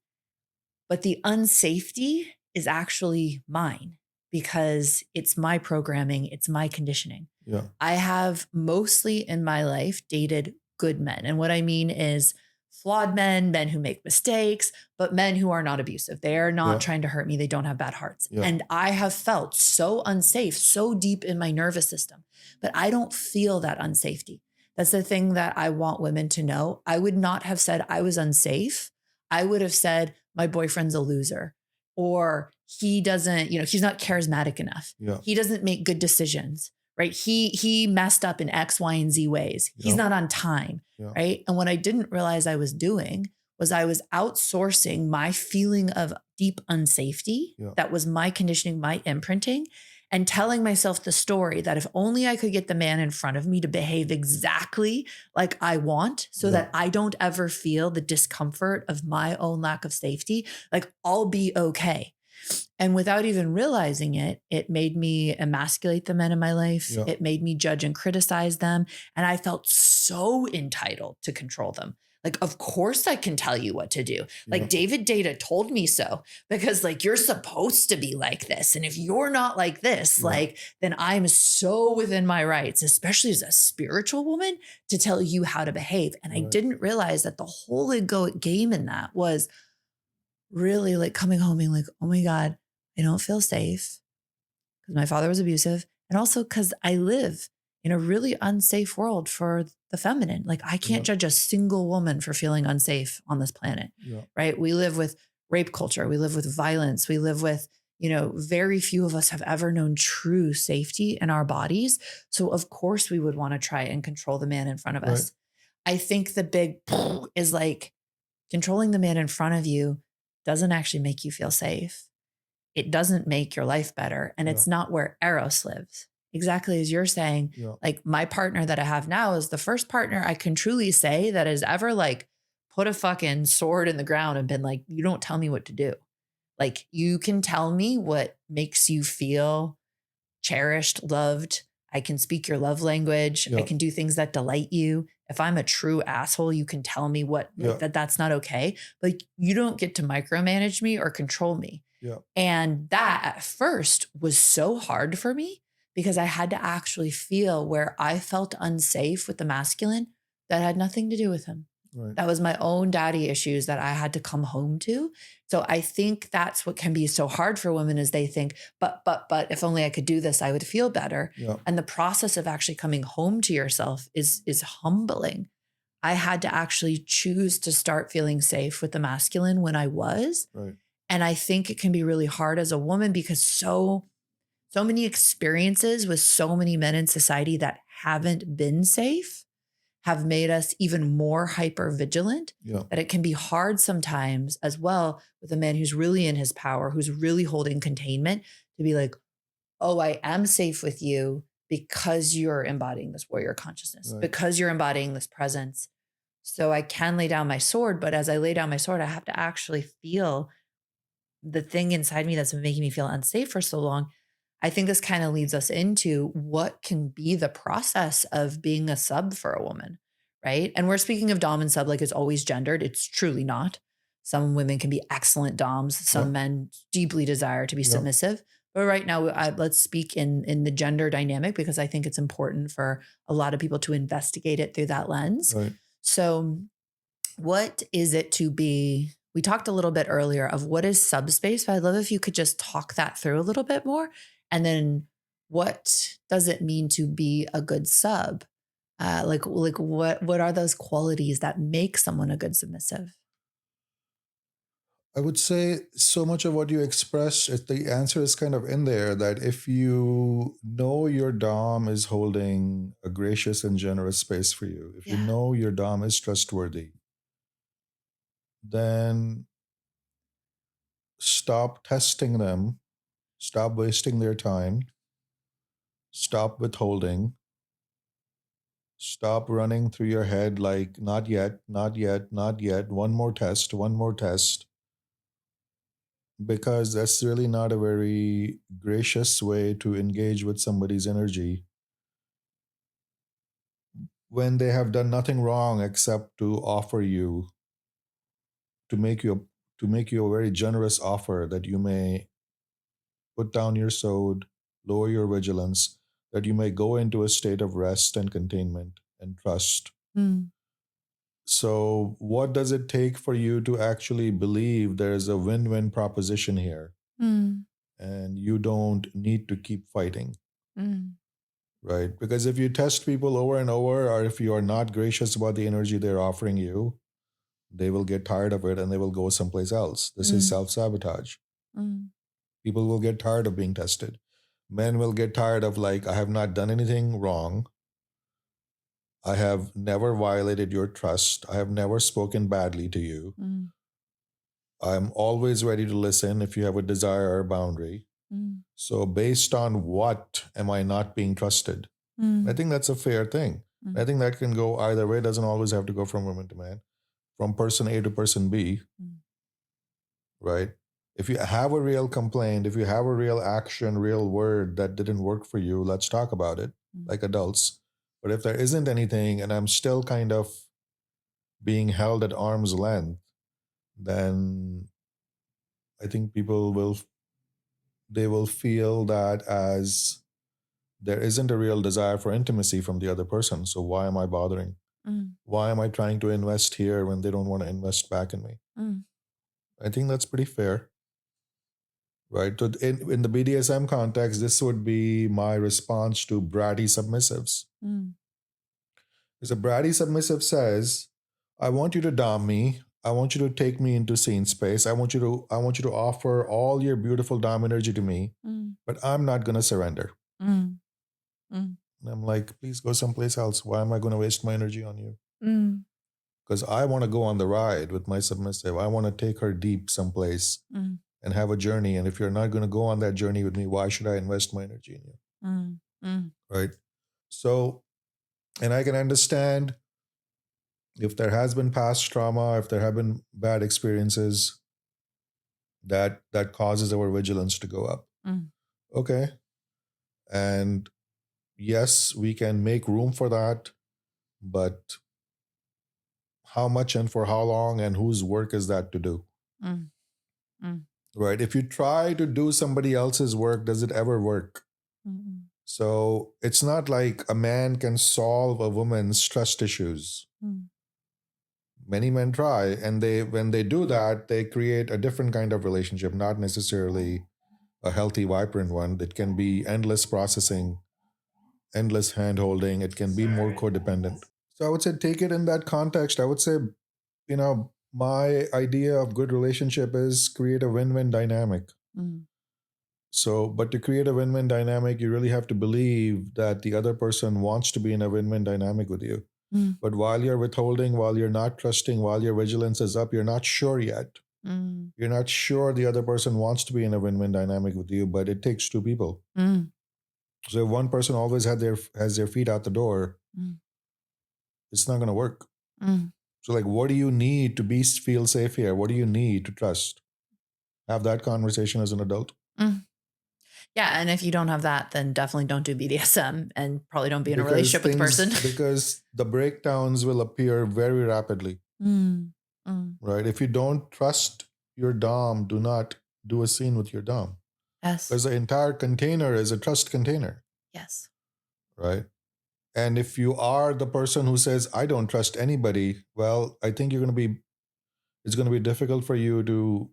but the unsafety is actually mine because it's my programming, it's my conditioning. Yeah. I have mostly in my life dated good men. And what I mean is flawed men, men who make mistakes, but men who are not abusive. They are not trying to hurt me. They don't have bad hearts. Yeah. And I have felt so unsafe, so deep in my nervous system, but I don't feel that unsafety. That's the thing that I want women to know. I would not have said I was unsafe. I would have said my boyfriend's a loser, or he doesn't, he's not charismatic enough. Yeah. He doesn't make good decisions. Right. He messed up in X, Y, and Z ways. He's not on time. Yeah. Right. And what I didn't realize I was doing was I was outsourcing my feeling of deep unsafety. Yeah. That was my conditioning, my imprinting, and telling myself the story that if only I could get the man in front of me to behave exactly like I want, so that I don't ever feel the discomfort of my own lack of safety, like I'll be okay. And without even realizing it, it made me emasculate the men in my life. Yeah. It made me judge and criticize them. And I felt so entitled to control them. Like, of course I can tell you what to do. Like David Data told me so, because like, you're supposed to be like this. And if you're not like this, like, then I'm so within my rights, especially as a spiritual woman, to tell you how to behave. And I didn't realize that the whole egoic game in that was really like coming home being like, oh my God, I don't feel safe because my father was abusive. And also because I live in a really unsafe world for the feminine. Like I can't judge a single woman for feeling unsafe on this planet, right? We live with rape culture. We live with violence. We live with, very few of us have ever known true safety in our bodies. So of course we would want to try and control the man in front of us. I think the big is like controlling the man in front of you doesn't actually make you feel safe. It doesn't make your life better. And it's not where Eros lives. Exactly as you're saying, like my partner that I have now is the first partner I can truly say that has ever like put a fucking sword in the ground and been like, you don't tell me what to do. Like you can tell me what makes you feel cherished, loved. I can speak your love language. I can do things that delight you. If I'm a true asshole, you can tell me that's not okay. But you don't get to micromanage me or control me. And that at first was so hard for me because I had to actually feel where I felt unsafe with the masculine that had nothing to do with him. That was my own daddy issues that I had to come home to. So I think that's what can be so hard for women is they think, but if only I could do this, I would feel better. And the process of actually coming home to yourself is humbling. I had to actually choose to start feeling safe with the masculine when I was. And I think it can be really hard as a woman because so many experiences with so many men in society that haven't been safe have made us even more hyper vigilant, that it can be hard sometimes as well with a man who's really in his power, who's really holding containment to be like, oh, I am safe with you because you're embodying this warrior consciousness, because you're embodying this presence. So I can lay down my sword, but as I lay down my sword, I have to actually feel the thing inside me that's been making me feel unsafe for so long. I think this kind of leads us into what can be the process of being a sub for a woman, right? And we're speaking of dom and sub like it's always gendered. It's truly not. Some women can be excellent doms. Some men deeply desire to be submissive. But right now, let's speak in the gender dynamic because I think it's important for a lot of people to investigate it through that lens. So what is it to be we talked a little bit earlier of what is subspace, but I'd love if you could just talk that through a little bit more. And then what does it mean to be a good sub? Like what are those qualities that make someone a good submissive? I would say so much of what you expressed, the answer is kind of in there, that if you know your Dom is holding a gracious and generous space for you, if you Yeah. know your Dom is trustworthy, then stop testing them, stop wasting their time, stop withholding, stop running through your head like, not yet, not yet, not yet, one more test, because that's really not a very gracious way to engage with somebody's energy when they have done nothing wrong except to offer you, to make you a very generous offer that you may put down your sword, lower your vigilance, that you may go into a state of rest and containment and trust. Mm, So what does it take for you to actually believe there is a win-win proposition here mm, and you don't need to keep fighting? mm, Right? Because if you test people over and over, or if you are not gracious about the energy they're offering you, they will get tired of it and they will go someplace else. This is mm, self sabotage. mm, People will get tired of being tested. Men will get tired of, like, I have not done anything wrong. I have never violated your trust. I have never spoken badly to you. mm, I'm always ready to listen if you have a desire or a boundary. mm, So, based on what am I not being trusted? I mm, think that's a fair thing. I mm, think that can go either way. It doesn't always have to go from woman to man, from person A to person B, mm, right? If you have a real complaint, if you have a real action, real word that didn't work for you, let's talk about it mm, like adults. But if there isn't anything and I'm still kind of being held at arm's length, then I think they will feel that as there isn't a real desire for intimacy from the other person. So why am I bothering? mm, Why am I trying to invest here when they don't want to invest back in me? mm, I think that's pretty fair, right? So in the BDSM context, this would be my response to bratty submissives. mm, Because a bratty submissive says, I want you to dom me. I want you to take me into scene space. I want you to offer all your beautiful dom energy to me, mm, but I'm not gonna surrender. mm, mm, And I'm like, please go someplace else. Why am I gonna waste my energy on you? mm, Because I want to go on the ride with my submissive. I want to take her deep someplace mm, and have a journey. And if you're not going to go on that journey with me, why should I invest my energy in you? mm, mm, Right. So, and I can understand if there has been past trauma, if there have been bad experiences, that causes our vigilance to go up. mm, Okay. And yes, we can make room for that, but how much and for how long and whose work is that to do? mm, mm, Right. If you try to do somebody else's work, does it ever work? mm, So it's not like a man can solve a woman's trust issues. mm, Many men try, and when they do that, they create a different kind of relationship, not necessarily a healthy, vibrant one. It can be endless processing, endless hand holding. It can be more codependent. So I would say take it in that context. I would say, my idea of good relationship is create a win-win dynamic. mm, So, but to create a win win dynamic, you really have to believe that the other person wants to be in a win win dynamic with you. mm, But while you're withholding, while you're not trusting, while your vigilance is up, you're not sure yet. mm, You're not sure the other person wants to be in a win win dynamic with you, but it takes two people. mm, So if one person always has their feet out the door, mm, it's not going to work. mm, So, like, what do you need to feel safe here? What do you need to trust? Have that conversation as an adult. mm. Yeah, and if you don't have that, then definitely don't do BDSM and probably don't be in a Because relationship with the person. because the breakdowns will appear very rapidly. Mm, mm, Right? If you don't trust your Dom, do not do a scene with your Dom. yes, Because the entire container is a trust container, yes. right? And if you are the person who says, I don't trust anybody, well, I think you're going to be It's going to be difficult for you to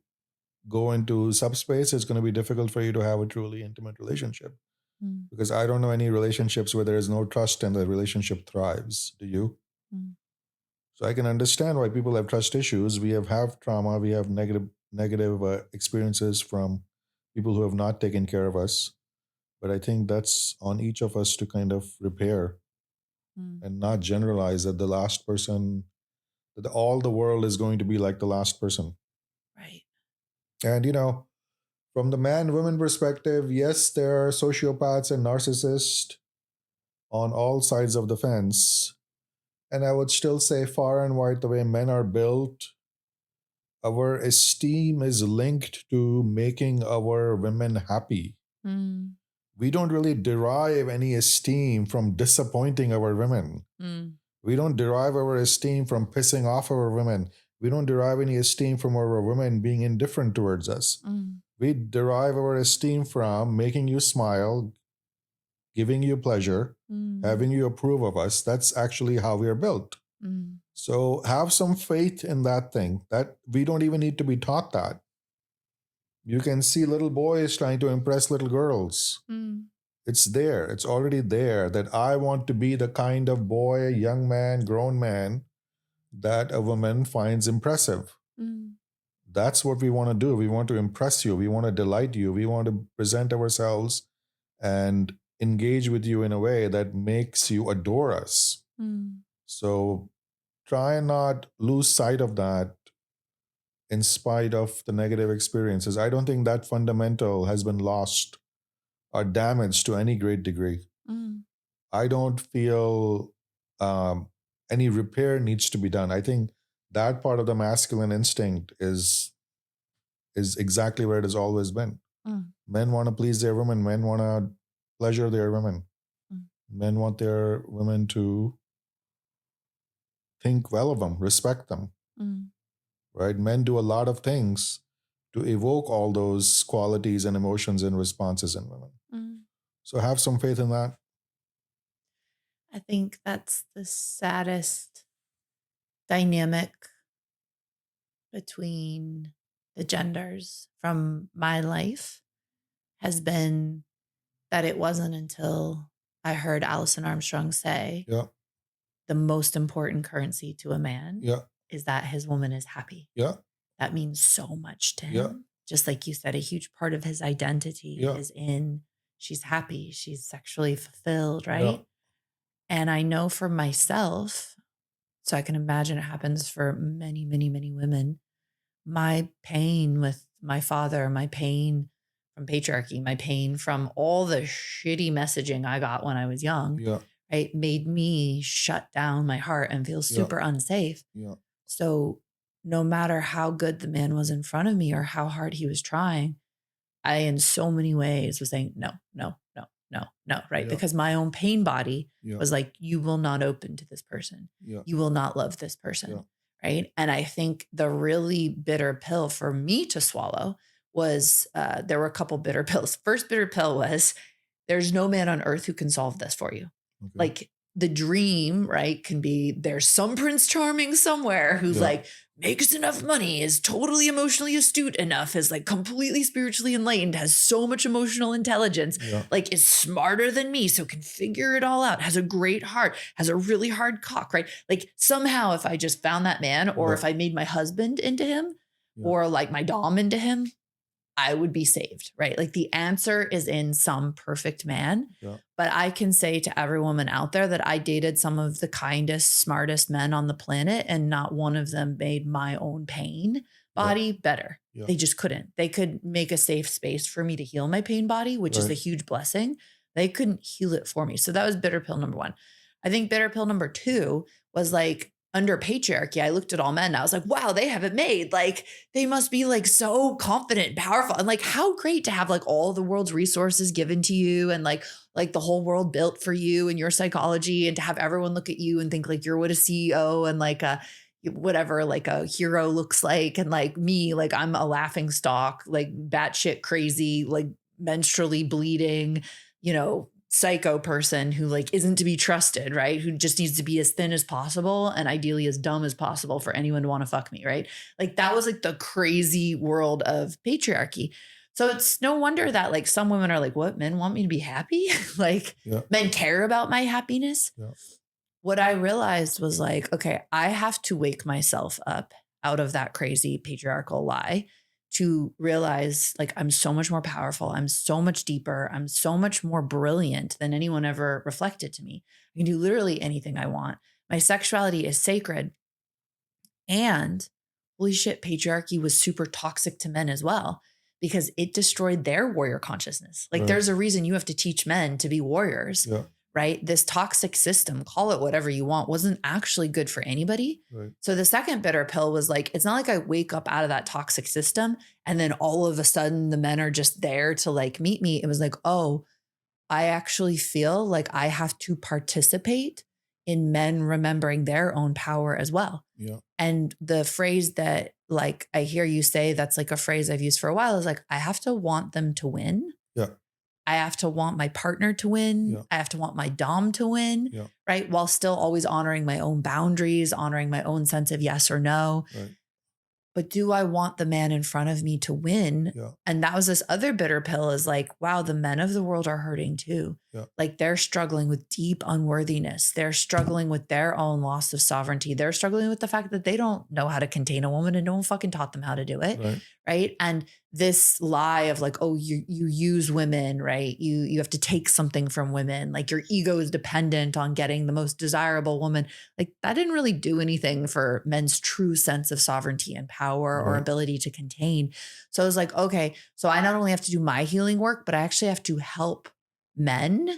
go into subspace. It's going to be difficult for you to have a truly intimate relationship, Mm, because I don't know any relationships where there is no trust and the relationship thrives. Do you? mm, So I can understand why people have trust issues. We have trauma. We have negative experiences from people who have not taken care of us. But I think that's on each of us to kind of repair mm. and not generalize that the last person, that all the world is going to be like the last person. Right. And from the man woman perspective, yes, there are sociopaths and narcissists on all sides of the fence. And I would still say, far and wide, the way men are built, our esteem is linked to making our women happy. Mm, We don't really derive any esteem from disappointing our women. mm, We don't derive our esteem from pissing off our women. We don't derive any esteem from our women being indifferent towards us. mm, We derive our esteem from making you smile, giving you pleasure, mm, having you approve of us. That's actually how we are built. mm, So have some faith in that thing, that we don't even need to be taught that. You can see little boys trying to impress little girls. mm, It's there. It's already there that I want to be the kind of boy, young man, grown man that a woman finds impressive. mm, That's what we want to do. We want to impress you. We want to delight you. We want to present ourselves and engage with you in a way that makes you adore us. mm, So try and not lose sight of that in spite of the negative experiences. I don't think that fundamental has been lost or damaged to any great degree. mm, I don't feel any repair needs to be done. I think that part of the masculine instinct is exactly where it has always been. mm, Men want to please their women. Men want to pleasure their women. mm, Men want their women to think well of them, respect them. mm, Right? Men do a lot of things to evoke all those qualities and emotions and responses in women. mm. So have some faith in that. I think that's the saddest dynamic between the genders from my life has been that it wasn't until I heard Alison Armstrong say Yeah, the most important currency to a man yeah, is that his woman is happy. yeah, That means so much to yeah, him. Just like you said, a huge part of his identity yeah, is in she's happy, she's sexually fulfilled, yeah, right? And I know for myself, so I can imagine it happens for many, many, many women. My pain with my father, my pain from patriarchy, my pain from all the shitty messaging I got when I was young, yeah, right, made me shut down my heart and feel yeah, super unsafe. yeah, So no matter how good the man was in front of me or how hard he was trying, I, in so many ways, was saying, no, no, no, no, no, right? yeah, Because my own pain body yeah, was like, you will not open to this person. yeah, You will not love this yeah, person. Right. And I think the really bitter pill for me to swallow was there were a couple bitter pills. First bitter pill was there's no man on earth who can solve this for you. okay, Like the dream, right, can be there's some Prince Charming somewhere who's yeah, like makes enough money, is totally emotionally astute enough, is like completely spiritually enlightened, has so much emotional intelligence, yeah, like is smarter than me, so can figure it all out, has a great heart, has a really hard cock, right? Like somehow if I just found that man, or yeah, if I made my husband into him, yeah, or like my dom into him, I would be saved, right? Like the answer is in some perfect man. yeah, But I can say to every woman out there that I dated some of the kindest, smartest men on the planet, and not one of them made my own pain yeah, body better. yeah, They just couldn't. They could make a safe space for me to heal my pain body, which is a right, huge blessing. They couldn't heal it for me. So that was bitter pill number one. I think bitter pill number two was like under patriarchy, I looked at all men and I was like, wow, they have it made. Like they must be like so confident and powerful. And like how great to have like all the world's resources given to you and like the whole world built for you and your psychology, and to have everyone look at you and think like you're what a CEO and like a whatever like a hero looks like, and like me, like I'm a laughing stock, like batshit crazy, like menstrually bleeding, you know, psycho person who like isn't to be trusted, right? Who just needs to be as thin as possible and ideally as dumb as possible for anyone to want to fuck me, right? Like that was like the crazy world of patriarchy. So it's no wonder that like some women are like, what, men want me to be happy? Like Yeah. men care about my happiness. Yeah. What I realized was like, okay, I have to wake myself up out of that crazy patriarchal lie to realize like I'm so much more powerful. I'm so much deeper. I'm so much more brilliant than anyone ever reflected to me. I can do literally anything I want. My sexuality is sacred. And holy shit, patriarchy was super toxic to men as well because it destroyed their warrior consciousness. Like Right. there's a reason you have to teach men to be warriors, Yeah. right? This toxic system, call it whatever you want, wasn't actually good for anybody. Right. So the second bitter pill was like, it's not like I wake up out of that toxic system and then all of a sudden the men are just there to like meet me. It was like, oh, I actually feel like I have to participate in men remembering their own power as well. Yeah. And the phrase that like I hear you say, that's like a phrase I've used for a while is like, I have to want them to win. Yeah. I have to want my partner to win. Yeah. I have to want my dom to win, Yeah. right? While still always honoring my own boundaries, honoring my own sense of yes or no. Right. But do I want the man in front of me to win? Yeah. And that was this other bitter pill is like, wow, the men of the world are hurting too. Yeah. Like they're struggling with deep unworthiness. They're struggling with their own loss of sovereignty. They're struggling with the fact that they don't know how to contain a woman and no one fucking taught them how to do it. Right. Right. And this lie of like, oh, you use women, right? You have to take something from women. Like your ego is dependent on getting the most desirable woman. Like that didn't really do anything for men's true sense of sovereignty and power or Right. ability to contain. So I was like, okay, so I not only have to do my healing work, but I actually have to help men,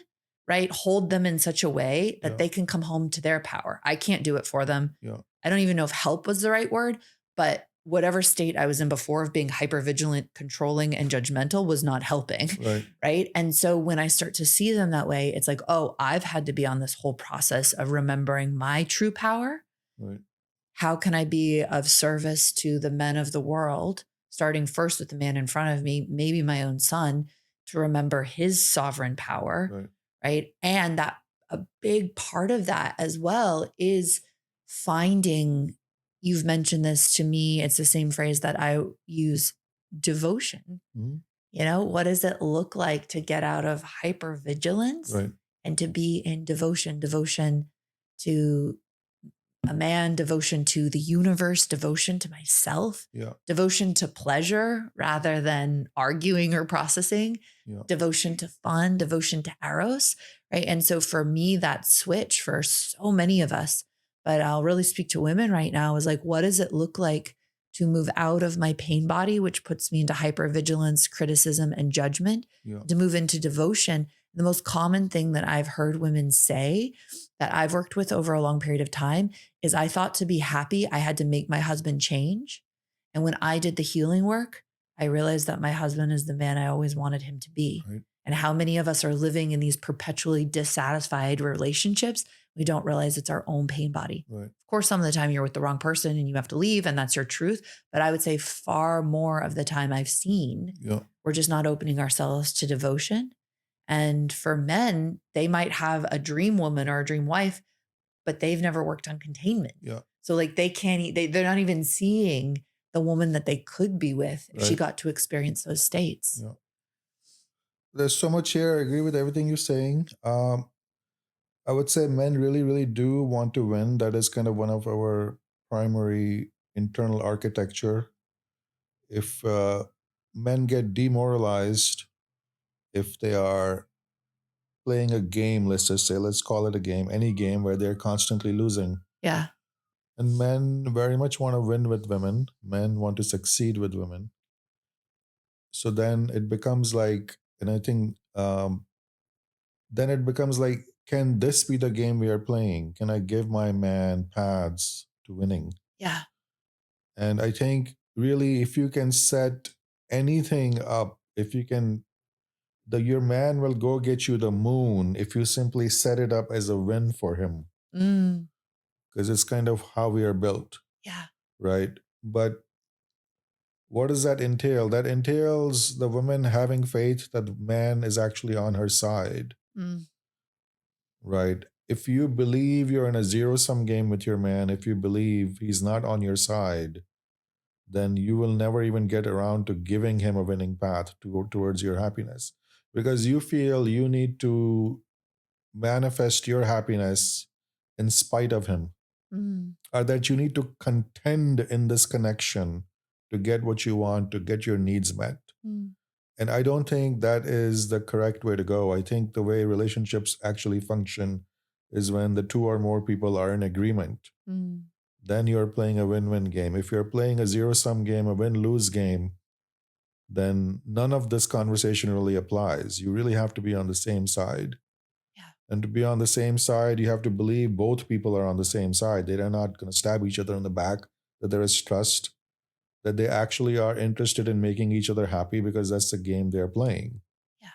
right? Hold them in such a way that Yeah. they can come home to their power. I can't do it for them. Yeah. I don't even know if help was the right word, but whatever state I was in before of being hypervigilant, controlling, and judgmental was not helping. Right. Right. And so when I start to see them that way, it's like, oh, I've had to be on this whole process of remembering my true power. Right. How can I be of service to the men of the world, starting first with the man in front of me, maybe my own son, to remember his sovereign power. Right. Right. And that a big part of that as well is finding, you've mentioned this to me, it's the same phrase that I use, devotion. Mhm. You know, what does it look like to get out of hypervigilance Right. and to be in devotion to a man, devotion to the universe, devotion to myself, Yeah. devotion to pleasure rather than arguing or processing, Yeah. devotion to fun, devotion to eros, right? And so for me, that switch for so many of us, but I'll really speak to women right now, is like, what does it look like to move out of my pain body, which puts me into hypervigilance, criticism, and judgment, Yeah. to move into devotion? The most common thing that I've heard women say that I've worked with over a long period of time is I thought to be happy, I had to make my husband change. And when I did the healing work, I realized that my husband is the man I always wanted him to be. Right. And how many of us are living in these perpetually dissatisfied relationships? We don't realize it's our own pain body. Right. Of course, some of the time you're with the wrong person and you have to leave, and that's your truth. But I would say far more of the time I've seen, Yeah. we're just not opening ourselves to devotion. And for men, they might have a dream woman or a dream wife, but they've never worked on containment. Yeah. So like they can't, they're not even seeing the woman that they could be with if she Right. got to experience those states. Yeah. There's so much here. I agree with everything you're saying. I would say men really, really do want to win. That is kind of one of our primary internal architecture. If men get demoralized, if they are playing a game, let's just say, let's call it a game, any game where they're constantly losing. Yeah. And men very much want to win with women. Men want to succeed with women. So then it becomes like, and I think then it becomes like, can this be the game we are playing? Can I give my man paths to winning? Yeah. And I think really, if you can set anything up, if you can, your man will go get you the moon if you simply set it up as a win for him, Mm, because it's kind of how we are built, yeah. right? But what does that entail? That entails the woman having faith that the man is actually on her side. right? If you believe you're in a zero-sum game with your man, if you believe he's not on your side, then you will never even get around to giving him a winning path towards your happiness, because you feel you need to manifest your happiness in spite of him, or that you need to contend in this connection to get what you want, to get your needs met. And I don't think that is the correct way to go. I think the way relationships actually function is when the two or more people are in agreement. Then you're playing a win-win game. If you're playing a zero-sum game, a win-lose game, then none of this conversation really applies. You really have to be on the same side. Yeah. And to be on the same side, you have to believe both people are on the same side. They're not going to stab each other in the back, that there is trust, that they actually are interested in making each other happy because that's the game they're playing. Yeah.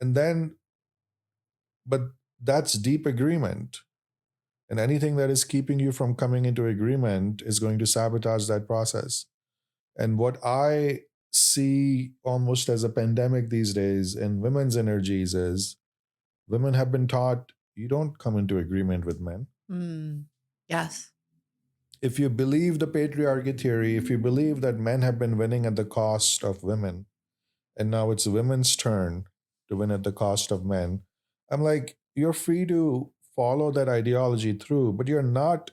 And then, but that's deep agreement. And anything that is keeping you from coming into agreement is going to sabotage that process. And what I see almost as a pandemic these days in women's energies is women have been taught you don't come into agreement with men. Yes. If you believe the patriarchy theory, if you believe that men have been winning at the cost of women, and now it's women's turn to win at the cost of men, I'm like, you're free to follow that ideology through, but you're not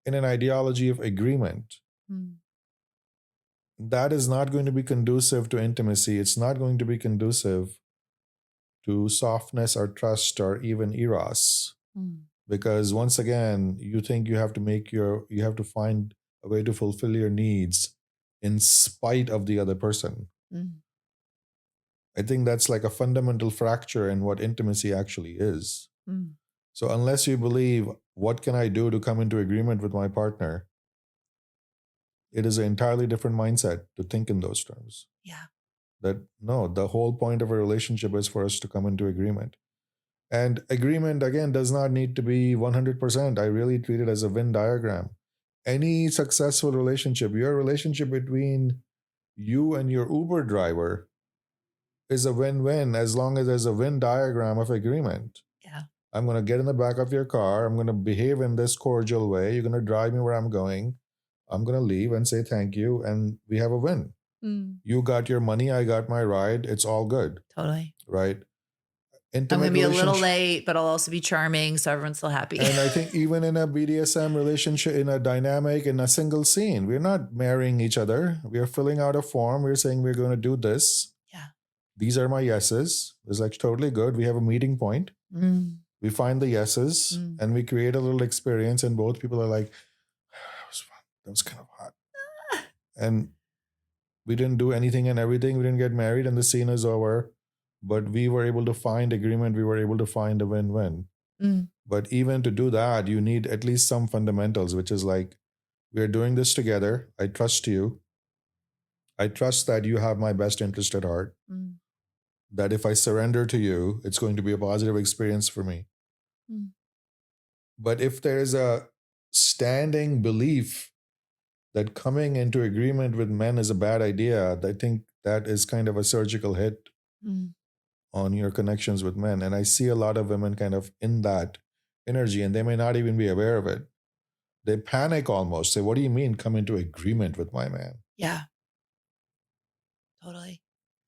in an ideology of agreement. That is not going to be conducive to intimacy. It's not going to be conducive to softness or trust or even eros. Because once again, you think you have to find a way to fulfill your needs in spite of the other person. I think that's like a fundamental fracture in what intimacy actually is. So unless you believe, what can I do to come into agreement with my partner? It is an entirely different mindset to think in those terms. Yeah. That no, the whole point of a relationship is for us to come into agreement. And agreement, again, does not need to be 100%. I really treat it as a Venn diagram. Any successful relationship, your relationship between you and your Uber driver is a win-win as long as there's a Venn diagram of agreement. Yeah. I'm going to get in the back of your car. I'm going to behave in this cordial way. You're going to drive me where I'm going. I'm going to leave and say thank you. And we have a win. You got your money. I got my ride. It's all good. Totally. Right? I'm going to be a little late, but I'll also be charming, so everyone's still happy. And I think even in a BDSM relationship, in a dynamic, in a single scene, we're not marrying each other. We are filling out a form. We're saying we're going to do this. Yeah. These are my yeses. It's like totally good. We have a meeting point. We find the yeses and we create a little experience, and both people are like, that was fun. That was kind of hot. And we didn't do anything and everything. We didn't get married and the scene is over. But we were able to find agreement. We were able to find a win-win. But even to do that, you need at least some fundamentals, which is like, we're doing this together. I trust you. I trust that you have my best interest at heart. That if I surrender to you, it's going to be a positive experience for me. But if there is a standing belief that coming into agreement with men is a bad idea, I think that is kind of a surgical hit on your connections with men. And I see a lot of women kind of in that energy, and they may not even be aware of it. They panic almost, say, what do you mean come into agreement with my man? Yeah. Totally.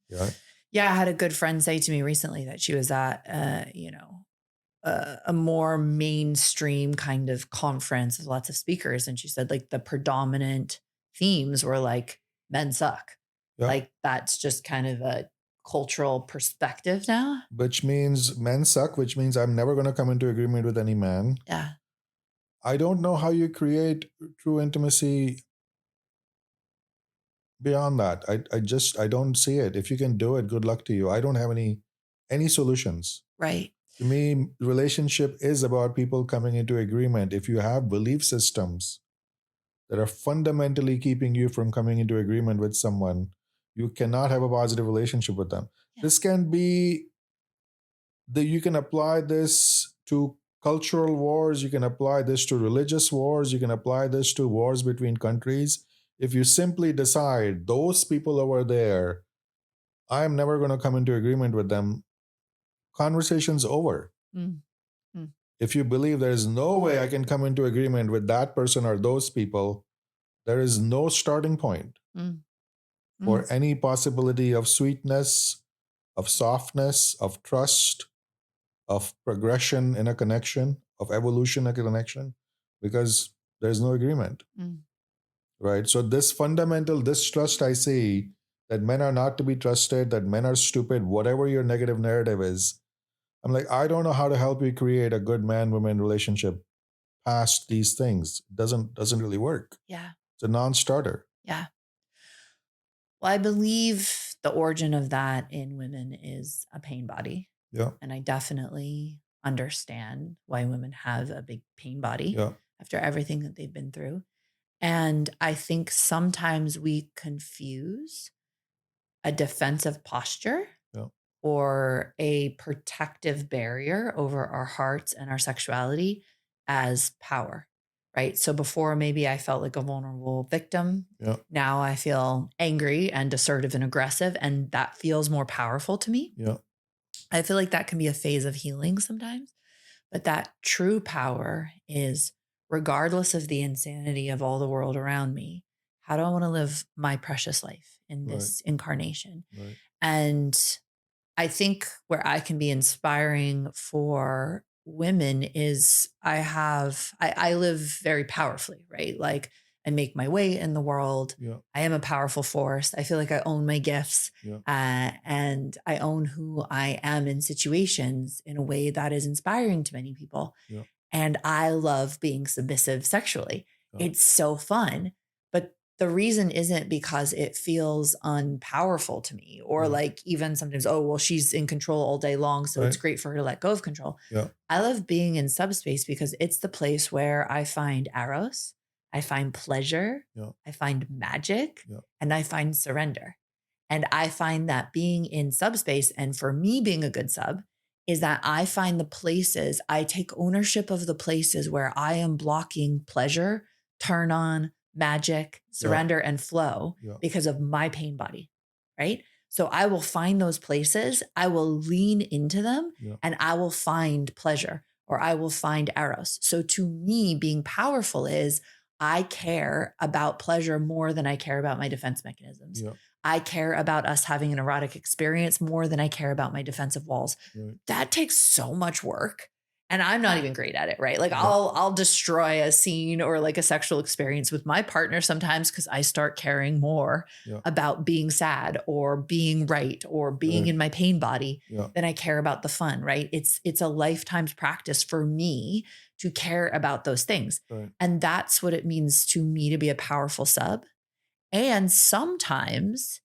Yeah. Yeah. I had a good friend say to me recently that she was at, a more mainstream kind of conference with lots of speakers. And she said like the predominant themes were like men suck. Yeah. Like that's just kind of a cultural perspective now. Which means men suck, which means I'm never going to come into agreement with any man. Yeah. I don't know how you create true intimacy beyond that. I don't see it. If you can do it, good luck to you. I don't have any solutions. Right. To me, relationship is about people coming into agreement. If you have belief systems that are fundamentally keeping you from coming into agreement with someone, you cannot have a positive relationship with them. Yeah. This can be you can apply this to cultural wars, you can apply this to religious wars, you can apply this to wars between countries. If you simply decide those people over there, I am never going to come into agreement with them, conversation's over. Mm. Mm. If you believe there is no way I can come into agreement with that person or those people, there is no starting point Mm. for Mm. any possibility of sweetness, of softness, of trust, of progression in a connection, of evolution in a connection, because there's no agreement, Mm. right? So this fundamental distrust I see, that men are not to be trusted, that men are stupid, whatever your negative narrative is, I'm like, I don't know how to help you create a good man-woman relationship past these things. Doesn't really work. Yeah. It's a non-starter. Yeah. Well, I believe the origin of that in women is a pain body. Yeah, And I definitely understand why women have a big pain body yeah, after everything that they've been through. And I think sometimes we confuse a defensive posture yeah, or a protective barrier over our hearts and our sexuality as power, right? So before, maybe I felt like a vulnerable victim. yeah, Now I feel angry and assertive and aggressive, and that feels more powerful to me. yeah, I feel like that can be a phase of healing sometimes, but that true power is, regardless of the insanity of all the world around me, how do I want to live my precious life in right, this incarnation? right, And I think where I can be inspiring for women is I live very powerfully, right? Like, I make my way in the world. yeah, I am a powerful force. I feel like I own my gifts, yeah, and I own who I am in situations in a way that is inspiring to many people. yeah, And I love being submissive sexually. yeah, It's so fun. But the reason isn't because it feels unpowerful to me, or yeah, like even sometimes, oh, well, she's in control all day long. So it's right, great for her to let go of control. yeah, I love being in subspace because it's the place where I find eros, I find pleasure, yeah, I find magic, yeah, and I find surrender. And I find that being in subspace, and for me being a good sub, is that I find the places, I take ownership of the places where I am blocking pleasure, turn on, magic, yeah, surrender, and flow yeah, because of my pain body, right? So I will find those places, I will lean into them, yeah, and I will find pleasure, or I will find eros. So to me, being powerful is, I care about pleasure more than I care about my defense mechanisms. yeah, I care about us having an erotic experience more than I care about my defensive walls. right, That takes so much work. And I'm not even great at it, right? Like, yeah, I'll destroy a scene or like a sexual experience with my partner sometimes because I start caring more yeah, about being sad or being right or being right, in my pain body yeah, than I care about the fun, right? It's a lifetime's practice for me to care about those things. right, And that's what it means to me to be a powerful sub. And sometimes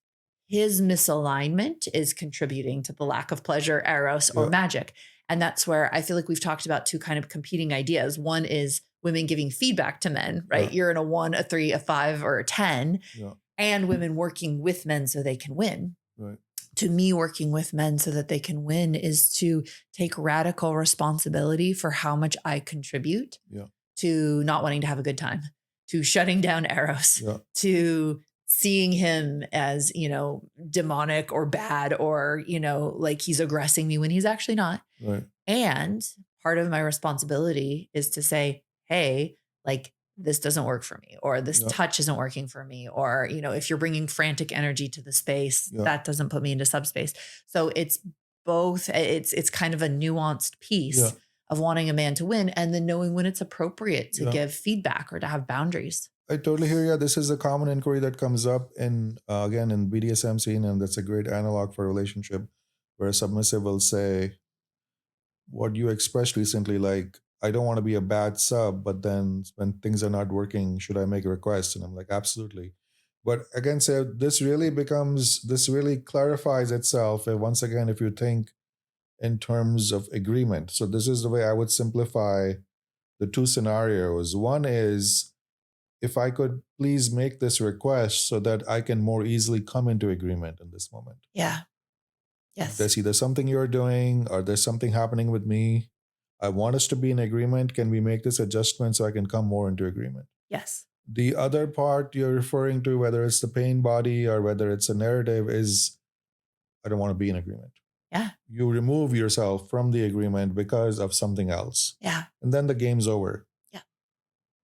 his misalignment is contributing to the lack of pleasure, eros, or yeah, magic. And that's where I feel like we've talked about two kind of competing ideas. One is women giving feedback to men, right? yeah, You're in a 1, a 3, a 5, or a 10, yeah, and women working with men so they can win. right, To me, working with men so that they can win is to take radical responsibility for how much I contribute yeah, to not wanting to have a good time, to shutting down Eros, yeah, to seeing him as, demonic or bad, or, like he's aggressing me when he's actually not. right, And part of my responsibility is to say, hey, like, this doesn't work for me, or this yeah, touch isn't working for me, or, if you're bringing frantic energy to the space, yeah, that doesn't put me into subspace. So it's both, it's kind of a nuanced yeah, piece of wanting a man to win and then knowing when it's appropriate to yeah. give feedback or to have boundaries. I totally hear you. This is a common inquiry that comes up in again in BDSM scene, and that's a great analog for a relationship where a submissive will say what you expressed recently, like, I don't want to be a bad sub, but then when things are not working, should I make a request? And I'm like, absolutely. But again, so this really clarifies itself once again if you think in terms of agreement. So this is the way I would simplify the two scenarios. One is, if I could please make this request so that I can more easily come into agreement in this moment. Yeah. Yes. There's either something you're doing or there's something happening with me. I want us to be in agreement. Can we make this adjustment so I can come more into agreement? Yes. The other part you're referring to, whether it's the pain body or whether it's a narrative, is I don't want to be in agreement. Yeah. You remove yourself from the agreement because of something else. Yeah. And then the game's over. Yeah.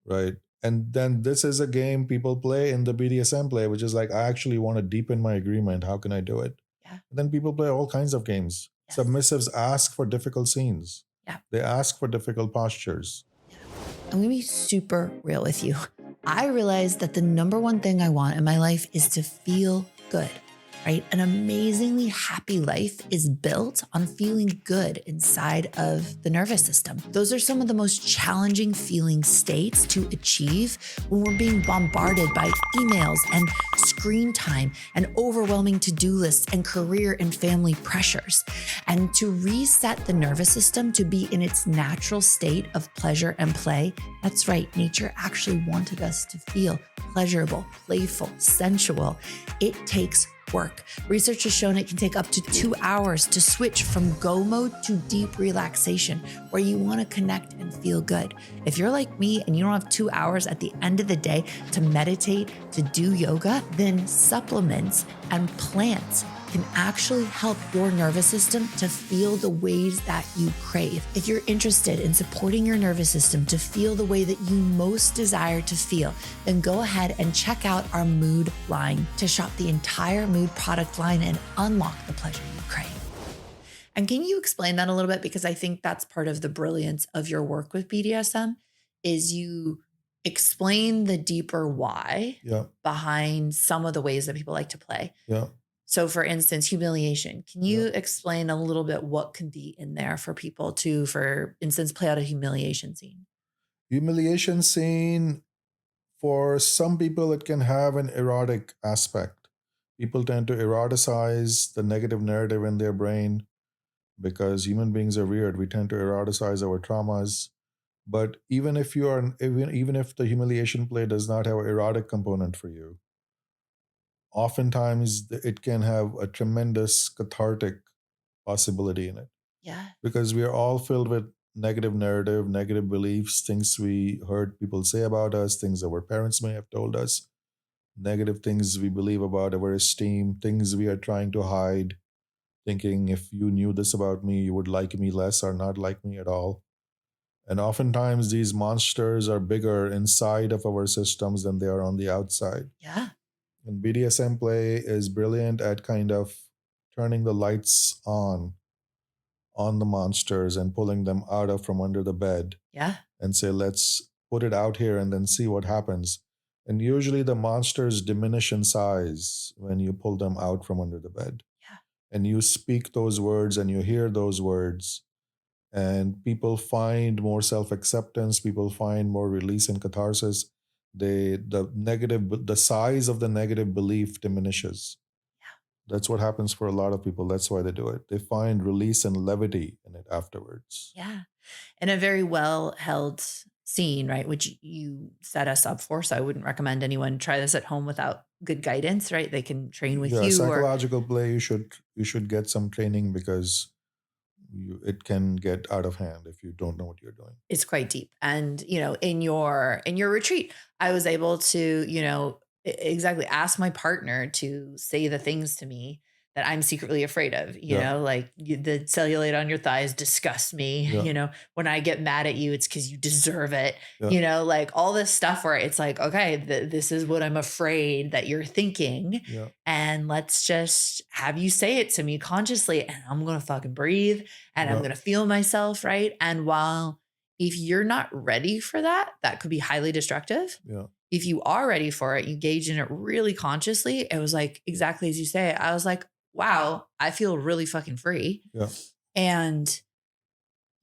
Right. And then this is a game people play in the BDSM play, which is like, I actually want to deepen my agreement. How can I do it? Yeah. And then people play all kinds of games. Yes. Submissives ask for difficult scenes. Yeah. They ask for difficult postures. I'm going to be super real with you. I realized that the number one thing I want in my life is to feel good, right? An amazingly happy life is built on feeling good inside of the nervous system. Those are some of the most challenging feeling states to achieve when we're being bombarded by emails and screen time and overwhelming to-do lists and career and family pressures. And to reset the nervous system to be in its natural state of pleasure and play, that's right, nature actually wanted us to feel pleasurable, playful, sensual. It takes work. Research has shown it can take up to 2 hours to switch from go mode to deep relaxation, where you want to connect and feel good. If you're like me and you don't have 2 hours at the end of the day to meditate, to do yoga, then supplements and plants can actually help your nervous system to feel the ways that you crave. If you're interested in supporting your nervous system to feel the way that you most desire to feel, then go ahead and check out our mood line to shop the entire mood product line and unlock the pleasure you crave. And can you explain that a little bit? Because I think that's part of the brilliance of your work with BDSM is you explain the deeper why behind some of the ways that people like to play. Yeah. So for instance, humiliation. Can you explain a little bit what can be in there for people to, for instance, play out a humiliation scene? Humiliation scene, for some people, it can have an erotic aspect. People tend to eroticize the negative narrative in their brain because human beings are weird. We tend to eroticize our traumas. But even if you are, even if the humiliation play does not have an erotic component for you, oftentimes it can have a tremendous cathartic possibility in it. Yeah. Because we are all filled with negative narrative, negative beliefs, things we heard people say about us, things that our parents may have told us, negative things we believe about our esteem, things we are trying to hide, thinking if you knew this about me, you would like me less or not like me at all. And oftentimes these monsters are bigger inside of our systems than they are on the outside. Yeah. And BDSM play is brilliant at kind of turning the lights on the monsters and pulling them out of from under the bed. Yeah. And say, let's put it out here and then see what happens. And usually the monsters diminish in size when you pull them out from under the bed. Yeah. And you speak those words and you hear those words, and people find more self-acceptance, people find more release and catharsis. The size of the negative belief diminishes. That's what happens for a lot of people. That's why they do it. They find release and levity in it afterwards. Yeah. And a very well held scene, right? Which you set us up for. So I wouldn't recommend anyone try this at home without good guidance, right? They can train with you. Psychological play, you should get some training because it can get out of hand if you don't know what you're doing. It's quite deep. And, in your retreat, I was able to, exactly ask my partner to say the things to me that I'm secretly afraid of, like the cellulite on your thighs disgusts me. When I get mad at you, it's because you deserve it. Like all this stuff where it's like, okay, this is what I'm afraid that you're thinking. And let's just have you say it to me consciously. And I'm going to fucking breathe and I'm going to feel myself. Right. And if you're not ready for that, that could be highly destructive. If you are ready for it, you engage in it really consciously. It was like, exactly as you say, I was like, wow, I feel really fucking free. And,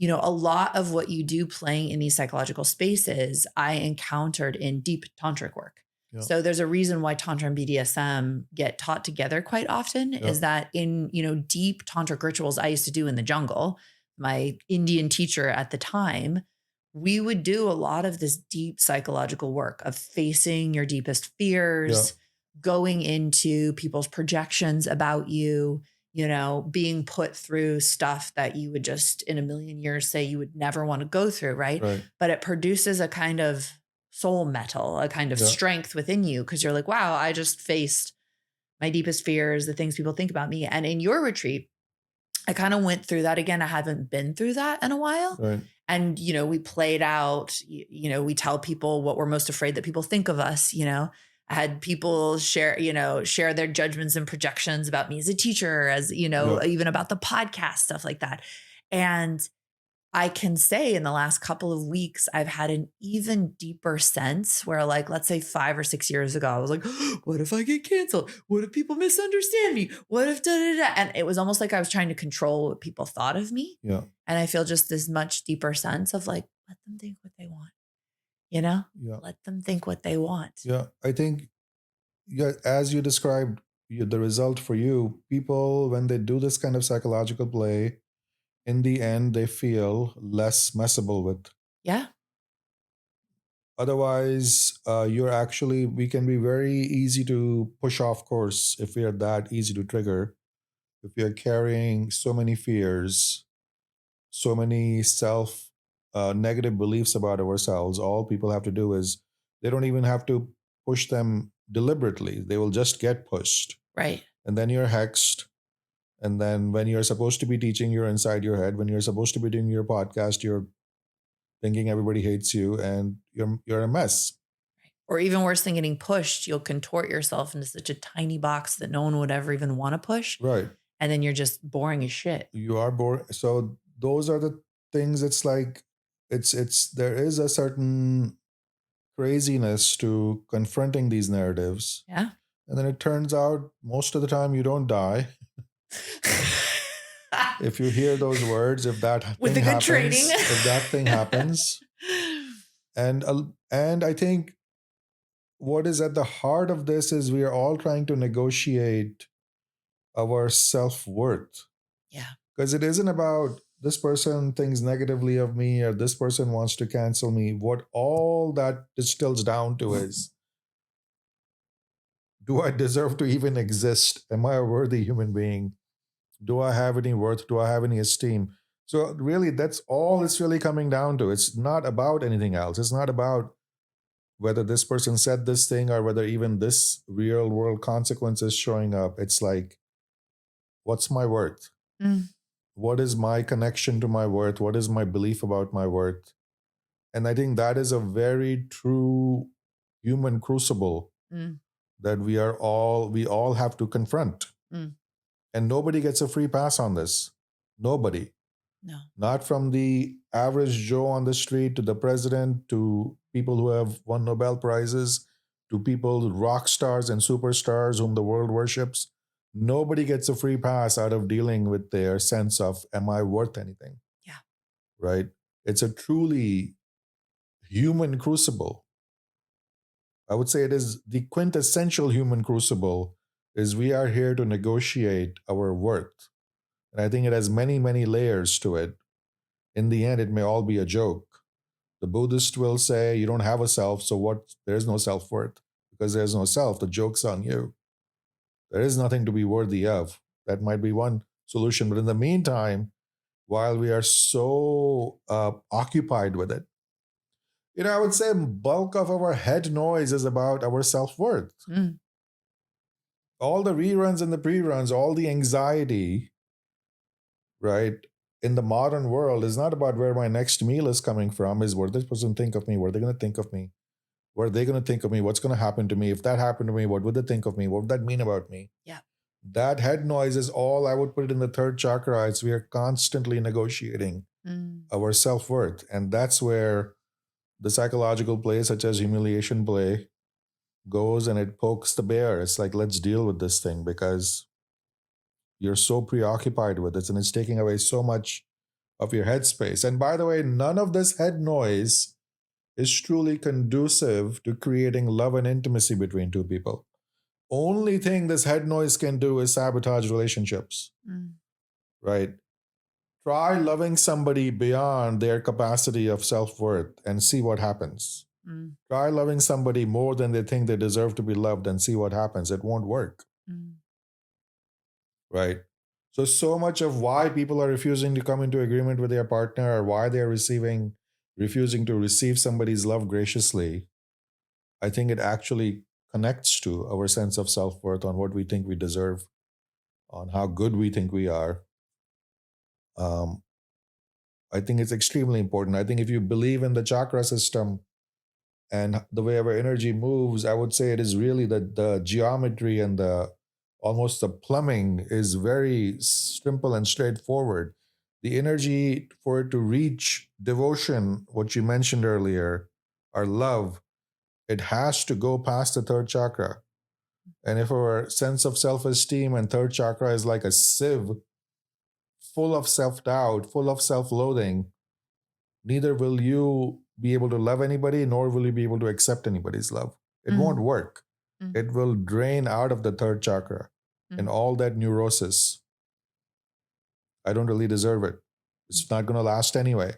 a lot of what you do playing in these psychological spaces, I encountered in deep tantric work. So there's a reason why Tantra and BDSM get taught together quite often is that in, deep tantric rituals I used to do in the jungle, my Indian teacher at the time, we would do a lot of this deep psychological work of facing your deepest fears, going into people's projections about you, being put through stuff that you would just in a million years say you would never want to go through. Right. But it produces a kind of soul metal, a kind of strength within you. Cause you're like, wow, I just faced my deepest fears, the things people think about me. And in your retreat, I kind of went through that again. I haven't been through that in a while. Right. And, we played out, we tell people what we're most afraid that people think of us. I had people share their judgments and projections about me as a teacher, as, Yeah. even about the podcast, stuff like that. And I can say in the last couple of weeks, I've had an even deeper sense where, like, let's say 5 or 6 years ago, I was like, what if I get canceled? What if people misunderstand me? What if da da da? And it was almost like I was trying to control what people thought of me. Yeah. And I feel just this much deeper sense of like, let them think what they want, you know? Yeah. Let them think what they want. Yeah. I think, yeah, as you described, the result for you, people, when they do this kind of psychological play, in the end, they feel less messable with. Yeah. Otherwise, we can be very easy to push off course if we are that easy to trigger. If we are carrying so many fears, so many self negative beliefs about ourselves, all people have to do is they don't even have to push them deliberately. They will just get pushed. Right. And then you're hexed. And then when you're supposed to be teaching, you're inside your head. When you're supposed to be doing your podcast, you're thinking everybody hates you and you're a mess. Or even worse than getting pushed, you'll contort yourself into such a tiny box that no one would ever even want to push. Right. And then you're just boring as shit. You are bored. So those are the things. It's like there is a certain craziness to confronting these narratives. Yeah. And then it turns out most of the time you don't die. If you hear those words, if that With thing the good happens, training. if that thing happens. And I think what is at the heart of this is we are all trying to negotiate our self-worth. Yeah. Because it isn't about this person thinks negatively of me or this person wants to cancel me. What all that distills down to is, do I deserve to even exist? Am I a worthy human being? Do I have any worth? Do I have any esteem? So really, that's all it's really coming down to. It's not about anything else. It's not about whether this person said this thing or whether even this real world consequence is showing up. It's like, what's my worth? Mm. What is my connection to my worth? What is my belief about my worth? And I think that is a very true human crucible Mm. that we all have to confront. Mm. And nobody gets a free pass on this. Nobody. No. Not from the average Joe on the street to the president to people who have won Nobel Prizes to people, rock stars and superstars whom the world worships. Nobody gets a free pass out of dealing with their sense of, am I worth anything? Yeah. Right? It's a truly human crucible. I would say it is the quintessential human crucible is we are here to negotiate our worth. And I think it has many, many layers to it. In the end, it may all be a joke. The Buddhist will say you don't have a self, so what? There is no self-worth. Because there's no self, the joke's on you. There is nothing to be worthy of. That might be one solution. But in the meantime, while we are so occupied with it, I would say bulk of our head noise is about our self-worth. Mm. All the reruns and the pre-runs, all the anxiety, right, in the modern world is not about where my next meal is coming from, is what this person think of me, what are they going to think of me, what are they going to think of me, what's going to happen to me, if that happened to me, what would they think of me, what would that mean about me? Yeah. That head noise is all, I would put it in the third chakra. It's we are constantly negotiating our self-worth. And that's where the psychological play, such as humiliation play, goes and it pokes the bear. It's like, let's deal with this thing because you're so preoccupied with it and it's taking away so much of your headspace. And by the way, none of this head noise is truly conducive to creating love and intimacy between two people. Only thing this head noise can do is sabotage relationships, right? Try loving somebody beyond their capacity of self-worth and see what happens. Try loving somebody more than they think they deserve to be loved and see what happens. It won't work. Right? So much of why people are refusing to come into agreement with their partner or why they're refusing to receive somebody's love graciously, I think it actually connects to our sense of self-worth on what we think we deserve, on how good we think we are. Um, I think it's extremely important. I think if you believe in the chakra system and the way our energy moves, I would say it is really the geometry and the almost the plumbing is very simple and straightforward. The energy for it to reach devotion, what you mentioned earlier, or love, it has to go past the third chakra. And if our sense of self esteem and third chakra is like a sieve full of self doubt, full of self loathing, neither will you be able to love anybody, nor will you be able to accept anybody's love. It won't work. It will drain out of the third chakra and all that neurosis. I don't really deserve it. It's not going to last anyway.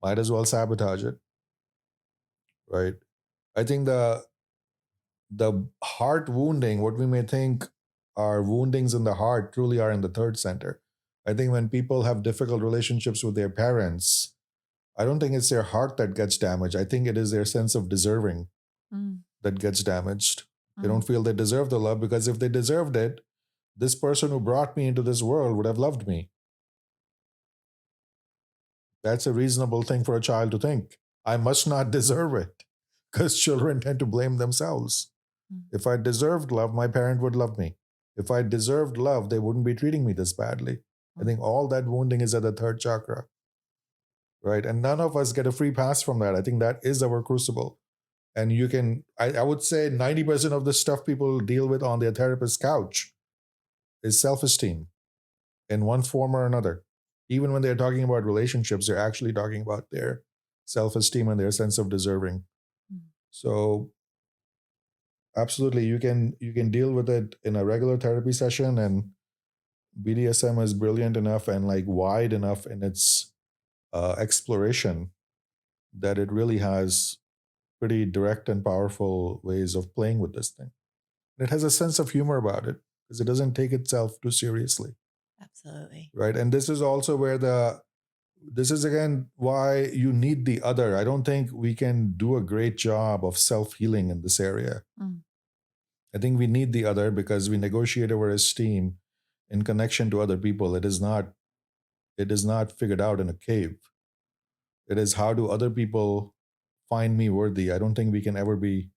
Might as well sabotage it, right? I think the heart wounding, what we may think are woundings in the heart, truly are in the third center. I think when people have difficult relationships with their parents, I don't think it's their heart that gets damaged. I think it is their sense of deserving that gets damaged. They don't feel they deserve the love, because if they deserved it, this person who brought me into this world would have loved me. That's a reasonable thing for a child to think. I must not deserve it, because children tend to blame themselves. If I deserved love, my parent would love me. If I deserved love, they wouldn't be treating me this badly. I think all that wounding is at the third chakra, right? And none of us get a free pass from that. I think that is our crucible. And you can, I would say 90% of the stuff people deal with on their therapist's couch is self esteem in one form or another. Even when they're talking about relationships, they're actually talking about their self esteem and their sense of deserving. So absolutely, you can deal with it in a regular therapy session, and BDSM is brilliant enough and like wide enough in its exploration that it really has pretty direct and powerful ways of playing with this thing. It has a sense of humor about it because it doesn't take itself too seriously. Absolutely. Right. And this is also where this is again why you need the other. I don't think we can do a great job of self healing in this area. I think we need the other because we negotiate our esteem in connection to other people. It is not figured out in a cave. It is how do other people find me worthy. I don't think we can ever be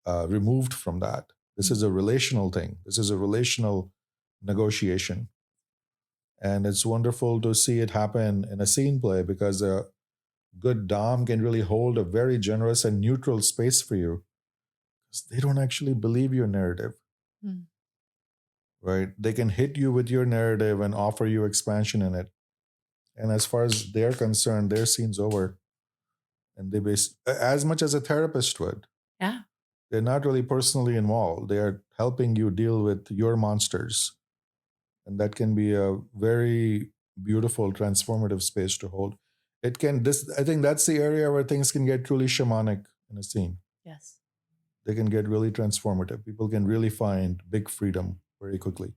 removed from that. This is a relational thing. This is a relational negotiation. And it's wonderful to see it happen in a scene play because a good Dom can really hold a very generous and neutral space for you because they don't actually believe your narrative, right? They can hit you with your narrative and offer you expansion in it. And as far as they're concerned, their scene's over. And they as much as a therapist would. Yeah. They're not really personally involved. They are helping you deal with your monsters. And that can be a very beautiful, transformative space to hold. I think that's the area where things can get truly shamanic in a scene. Yes. They can get really transformative. People can really find big freedom very quickly.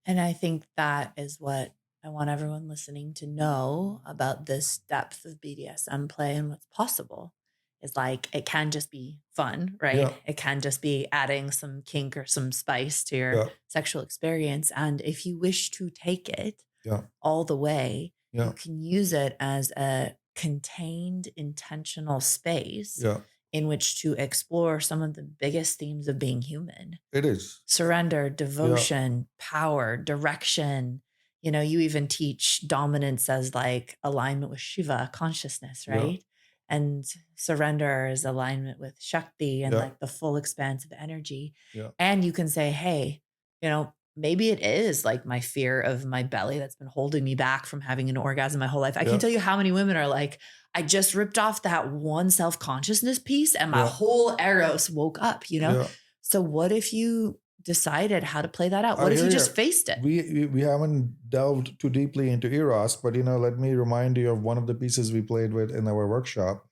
And I think that is what I want everyone listening to know about this depth of BDSM play and what's possible. Is like it can just be fun, right? Yeah. It can just be adding some kink or some spice to your Yeah. sexual experience. And if you wish to take it Yeah. all the way, Yeah. you can use it as a contained, intentional space Yeah. in which to explore some of the biggest themes of being human. It is. Surrender, devotion, power, direction. You know, you even teach dominance as like alignment with Shiva, consciousness, Yeah. right? And surrender is alignment with Shakti and Yeah. like the full expanse of energy. Yeah. And you can say, hey, you know, maybe it is like my fear of my belly that's been holding me back from having an orgasm my whole life. I Yeah. can't tell you how many women are like, I just ripped off that one self-consciousness piece and my Yeah. whole eros woke up, you know? Yeah. So what if you decided how to play that out? I What if hear you just you. faced it? We haven't delved too deeply into Eros, but let me remind you of one of the pieces we played with in our workshop,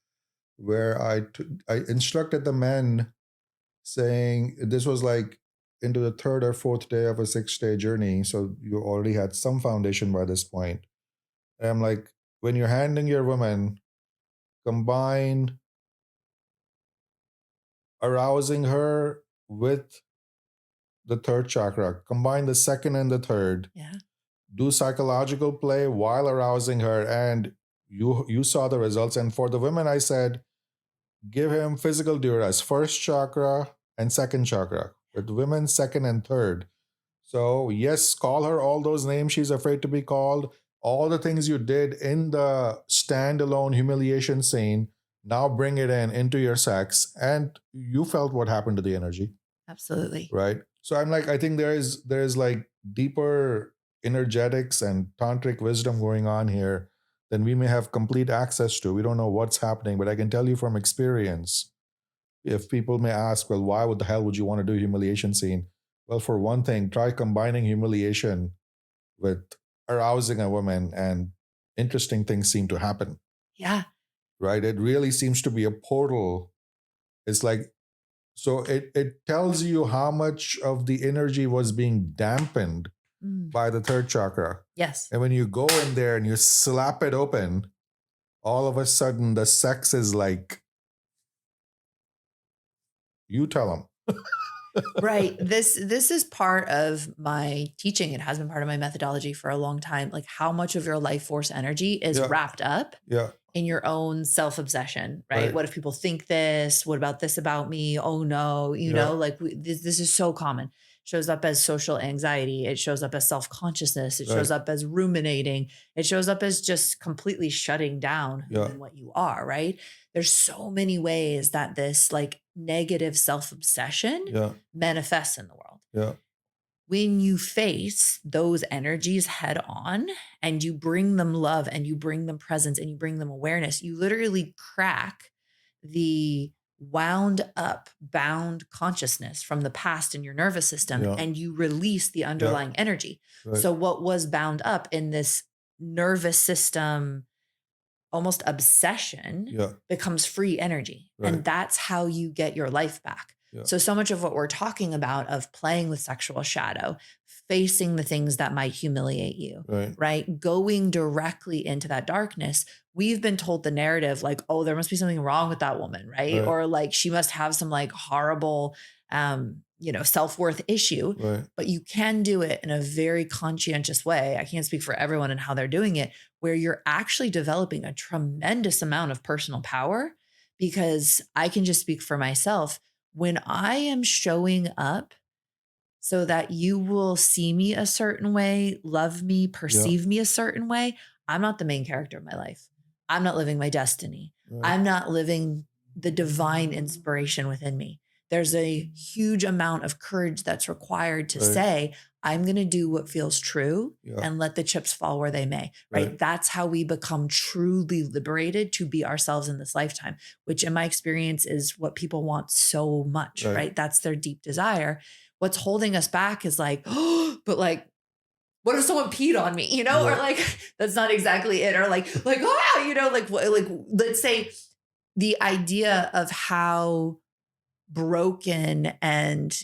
where I instructed the men, saying this was like into the third or fourth day of a 6-day journey, so you already had some foundation by this point. And I'm like, when you're handling your woman, combine arousing her with the third chakra, combine the second and the third. Yeah. do psychological play while arousing her, and you saw the results. And for the women, I said, give him physical duress, first chakra and second chakra. With women, second and third. So yes, call her all those names she's afraid to be called. All the things you did in the standalone humiliation scene, now bring it into your sex, and you felt what happened to the energy, Absolutely. right? So I'm like, I think there is like deeper energetics and tantric wisdom going on here than we may have complete access to. We don't know what's happening, but I can tell you from experience, if people may ask, well, why would the hell would you want to do humiliation scene? Well, for one thing, try combining humiliation with arousing a woman, and interesting things seem to happen. Yeah. Right? It really seems to be a portal. It's like, so it tells you how much of the energy was being dampened by the third chakra. Yes. And when you go in there and you slap it open, all of a sudden the sex is like, you tell them. Right. This is part of my teaching. It has been part of my methodology for a long time. Like how much of your life force energy is Yeah. wrapped up Yeah. in your own self-obsession, right? Right. What if people think this? What about this about me? Oh no, you Yeah. know, like this is so common. Shows up as social anxiety. It shows up as self-consciousness. It shows Right. up as ruminating. It shows up as just completely shutting down who Yeah. and what you are, right? There's so many ways that this like negative self-obsession Yeah. manifests in the world. Yeah. When you face those energies head on and you bring them love and you bring them presence and you bring them awareness, you literally crack the wound up, bound consciousness from the past in your nervous system Yeah. and you release the underlying energy. Right. So, what was bound up in this nervous system, almost obsession, Yeah. becomes free energy. Right. And that's how you get your life back. Yeah. So much of what we're talking about of playing with sexual shadow, facing the things that might humiliate you, Right. right? Going directly into that darkness. We've been told the narrative like, oh, there must be something wrong with that woman, right? Right. Or like she must have some like horrible, self-worth issue. Right. But you can do it in a very conscientious way. I can't speak for everyone and how they're doing it, where you're actually developing a tremendous amount of personal power. Because I can just speak for myself. When I am showing up so that you will see me a certain way, love me, perceive me a certain way, I'm not the main character of my life. I'm not living my destiny. Right. I'm not living the divine inspiration within me. There's a huge amount of courage that's required to Right. say, I'm going to do what feels true Yeah. and let the chips fall where they may, right? Right. That's how we become truly liberated to be ourselves in this lifetime, which in my experience is what people want so much, Right. right? That's their deep desire. What's holding us back is like, oh, but like, what if someone peed on me, you know, Yeah. or like, that's not exactly it. Or like, like, let's say the idea of how broken and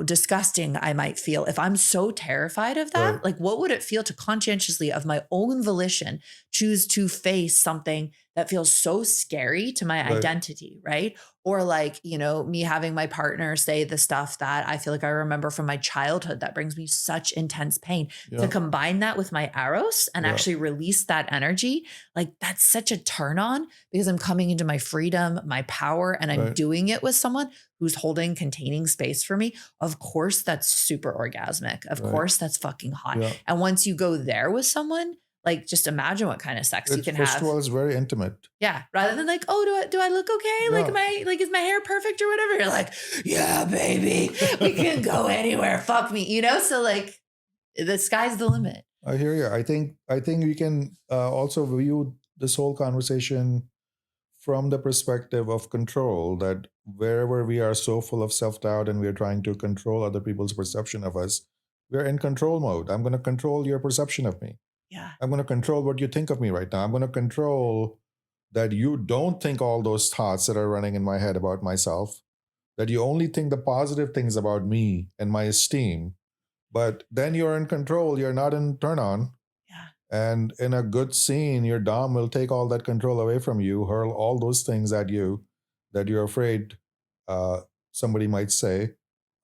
disgusting I might feel if I'm so terrified of that. Right. Like, what would it feel to conscientiously of my own volition choose to face something that feels so scary to my Right. identity, right? Or like, me having my partner say the stuff that I feel like I remember from my childhood that brings me such intense pain. Yeah. To combine that with my eros and Yeah. actually release that energy, like that's such a turn on because I'm coming into my freedom, my power, and I'm Right. doing it with someone who's holding, containing space for me. Of course, that's super orgasmic. Of Right. course, that's fucking hot. Yeah. And once you go there with someone, like just imagine what kind of sex you can First have. of all, it's very intimate. Yeah. Rather than like, oh, do I look okay? Like, Yeah. is my hair perfect or whatever? You're like, yeah, baby, we can go anywhere. Fuck me. So like the sky's the limit. I hear you. I think we can also view this whole conversation from the perspective of control, that wherever we are so full of self-doubt and we are trying to control other people's perception of us, we're in control mode. I'm going to control your perception of me. Yeah. I'm going to control what you think of me right now. I'm going to control that you don't think all those thoughts that are running in my head about myself, that you only think the positive things about me and my esteem. But then you're in control. You're not in turn on. Yeah. And in a good scene, your Dom will take all that control away from you, hurl all those things at you that you're afraid somebody might say,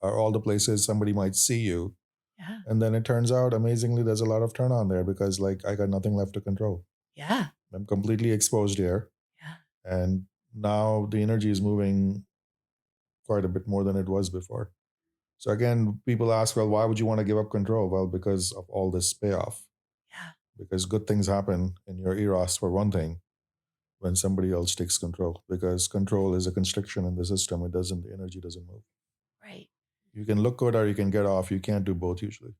or all the places somebody might see you. Yeah. And then it turns out, amazingly, there's a lot of turn on there because, like, I got nothing left to control. Yeah. I'm completely exposed here. Yeah. And now the energy is moving quite a bit more than it was before. So again, people ask, well, why would you want to give up control? Well, because of all this payoff. Yeah. Because good things happen in your eros, for one thing, when somebody else takes control. Because control is a constriction in the system. The energy doesn't move. Right. You can look good or you can get off. You can't do both usually.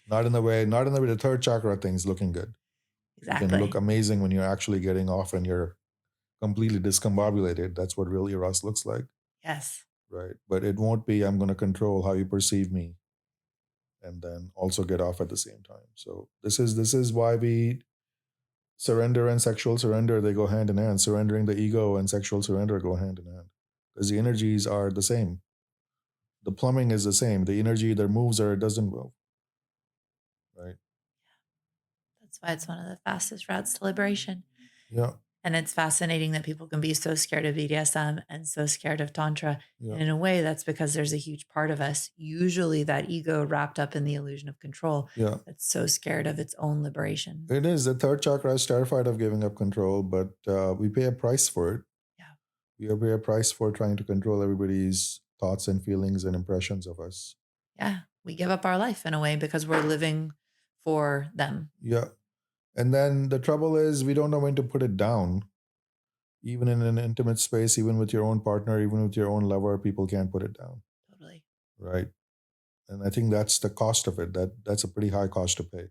Not in the way the third chakra thing's looking good. You can look Exactly. amazing when you're actually getting off and you're completely discombobulated. That's what real eros looks like. Yes. Right. But it won't be, I'm going to control how you perceive me and then also get off at the same time. So this is why we surrender and sexual surrender, they go hand in hand. Surrendering the ego and sexual surrender go hand in hand because the energies are the same. The plumbing is the same. The energy either moves or it doesn't move. Right. That's why it's one of the fastest routes to liberation. Yeah. And it's fascinating that people can be so scared of BDSM and so scared of Tantra. Yeah. And in a way, that's because there's a huge part of us, usually that ego wrapped up in the illusion of control, Yeah. that's so scared of its own liberation. It is. The third chakra is terrified of giving up control, but we pay a price for it. Yeah. We pay a price for trying to control everybody's thoughts and feelings and impressions of us. Yeah. We give up our life in a way because we're living for them. Yeah. And then the trouble is we don't know when to put it down. Even in an intimate space, even with your own partner, even with your own lover, people can't put it down. Totally. Right. And I think that's the cost of it. That's a pretty high cost to pay.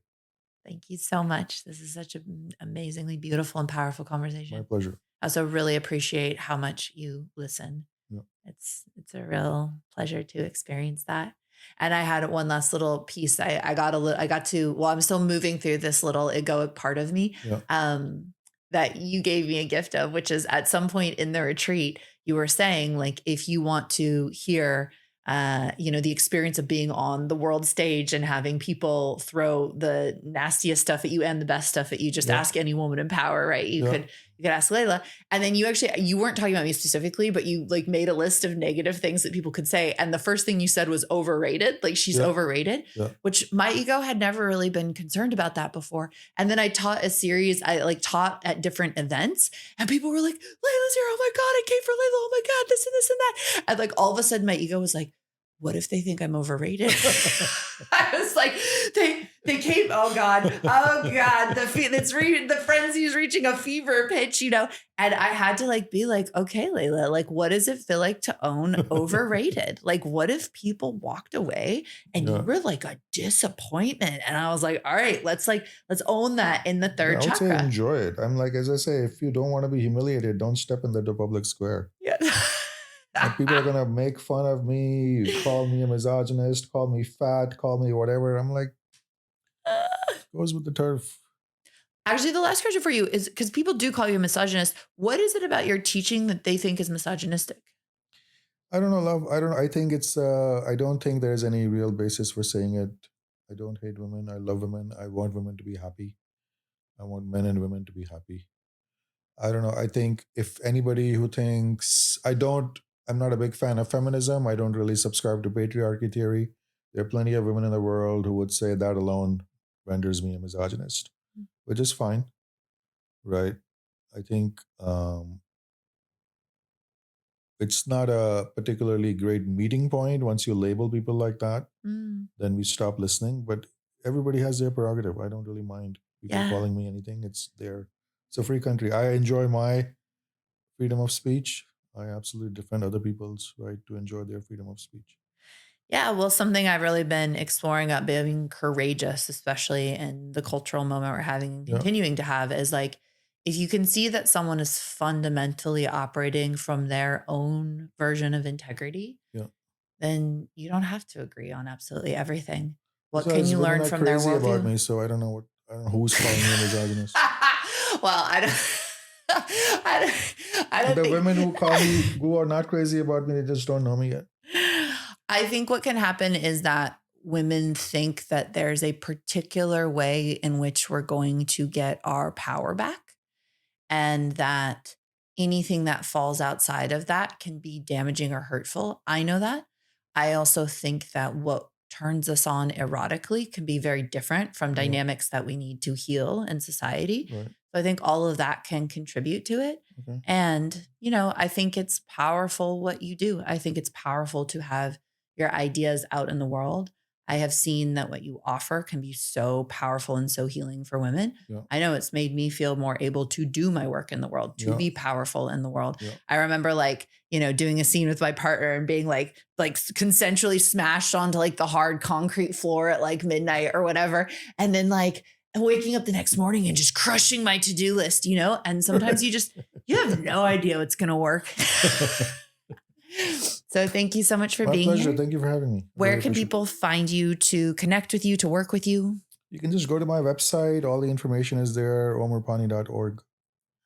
Thank you so much. This is such an amazingly beautiful and powerful conversation. My pleasure. I also really appreciate how much you listen. Yeah. It's a real pleasure to experience that. And I had one last little piece. I got to, well, I'm still moving through this little egoic part of me Yeah. that you gave me a gift of, which is at some point in the retreat, you were saying, like, if you want to hear the experience of being on the world stage and having people throw the nastiest stuff at you and the best stuff at you, just Yeah. ask any woman in power, right? You Yeah. could ask Layla. And then you weren't talking about me specifically, but you like made a list of negative things that people could say. And the first thing you said was overrated. Like, she's Yeah. overrated, Yeah. which my ego had never really been concerned about that before. And then I taught a series, I taught at different events and people were like, Layla's here. Oh my God, I came for Layla. Oh my God, this and this and that. And like, all of a sudden my ego was like, what if they think I'm overrated? I was like, they came, oh God, the frenzy is reaching a fever pitch, and I had to like be like, okay, Layla, like, what does it feel like to own overrated? Like, what if people walked away and Yeah. you were like a disappointment? And I was like, all right, let's own that in the third I would say chakra. enjoy it. I'm like, as I say, if you don't want to be humiliated, don't step in the public square. Yeah. And people are going to make fun of me, call me a misogynist, call me fat, call me whatever. I'm like, goes with the turf. Actually, the last question for you is, because people do call you a misogynist, what is it about your teaching that they think is misogynistic? I don't know, love. I think it's, I don't think there's any real basis for saying it. I don't hate women. I love women. I want women to be happy. I want men and women to be happy. I don't know. I think if anybody who thinks, I'm not a big fan of feminism. I don't really subscribe to patriarchy theory. There are plenty of women in the world who would say that alone renders me a misogynist, which is fine, right? I think it's not a particularly great meeting point once you label people like that. Then we stop listening. But everybody has their prerogative. I don't really mind people calling me anything. It's a free country. I enjoy my freedom of speech. I absolutely defend other people's right to enjoy their freedom of speech. Yeah, well, something I've really been exploring about being courageous, especially in the cultural moment we're having and Yeah. continuing to have, is like, if you can see that someone is fundamentally operating from their own version of integrity, Yeah. then you don't have to agree on absolutely everything. What can Besides, you women learn are from their crazy about worldview? me, so I don't know who's calling me a misogynist. Well, I don't. I don't The think women who are not crazy about me, they just don't know me yet. I think what can happen is that women think that there's a particular way in which we're going to get our power back, and that anything that falls outside of that can be damaging or hurtful. I know that. I also think that what turns us on erotically can be very different from dynamics that we need to heal in society. Right. So I think all of that can contribute to it. Okay. And, I think it's powerful what you do. I think it's powerful to have your ideas out in the world. I have seen that what you offer can be so powerful and so healing for women. Yeah. I know it's made me feel more able to do my work in the world, to be powerful in the world. Yeah. I remember doing a scene with my partner and being like consensually smashed onto the hard concrete floor at midnight or whatever. And then waking up the next morning and just crushing my to-do list, and sometimes you have no idea what's going to work. So thank you so much for being pleasure. here. Thank you for having me. Where can people find you to connect with you, to work with you? You can just go to my website. All the information is there, omrupani.org.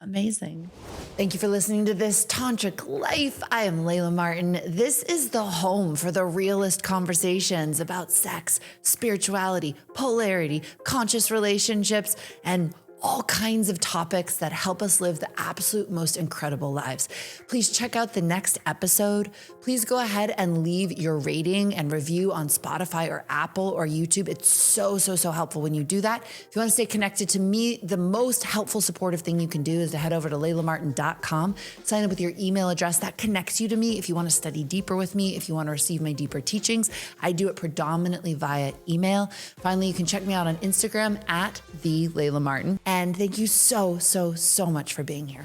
Amazing. Thank you for listening to this Tantric Life. I am Layla Martin. This is the home for the realist conversations about sex, spirituality, polarity, conscious relationships, and all kinds of topics that help us live the absolute most incredible lives. Please check out the next episode. Please go ahead and leave your rating and review on Spotify or Apple or YouTube. It's so, so, so helpful when you do that. If you want to stay connected to me, the most helpful supportive thing you can do is to head over to laylamartin.com, sign up with your email address. That connects you to me if you want to study deeper with me, if you want to receive my deeper teachings. I do it predominantly via email. Finally, you can check me out on Instagram at @the Layla Martin. And thank you so, so, so much for being here.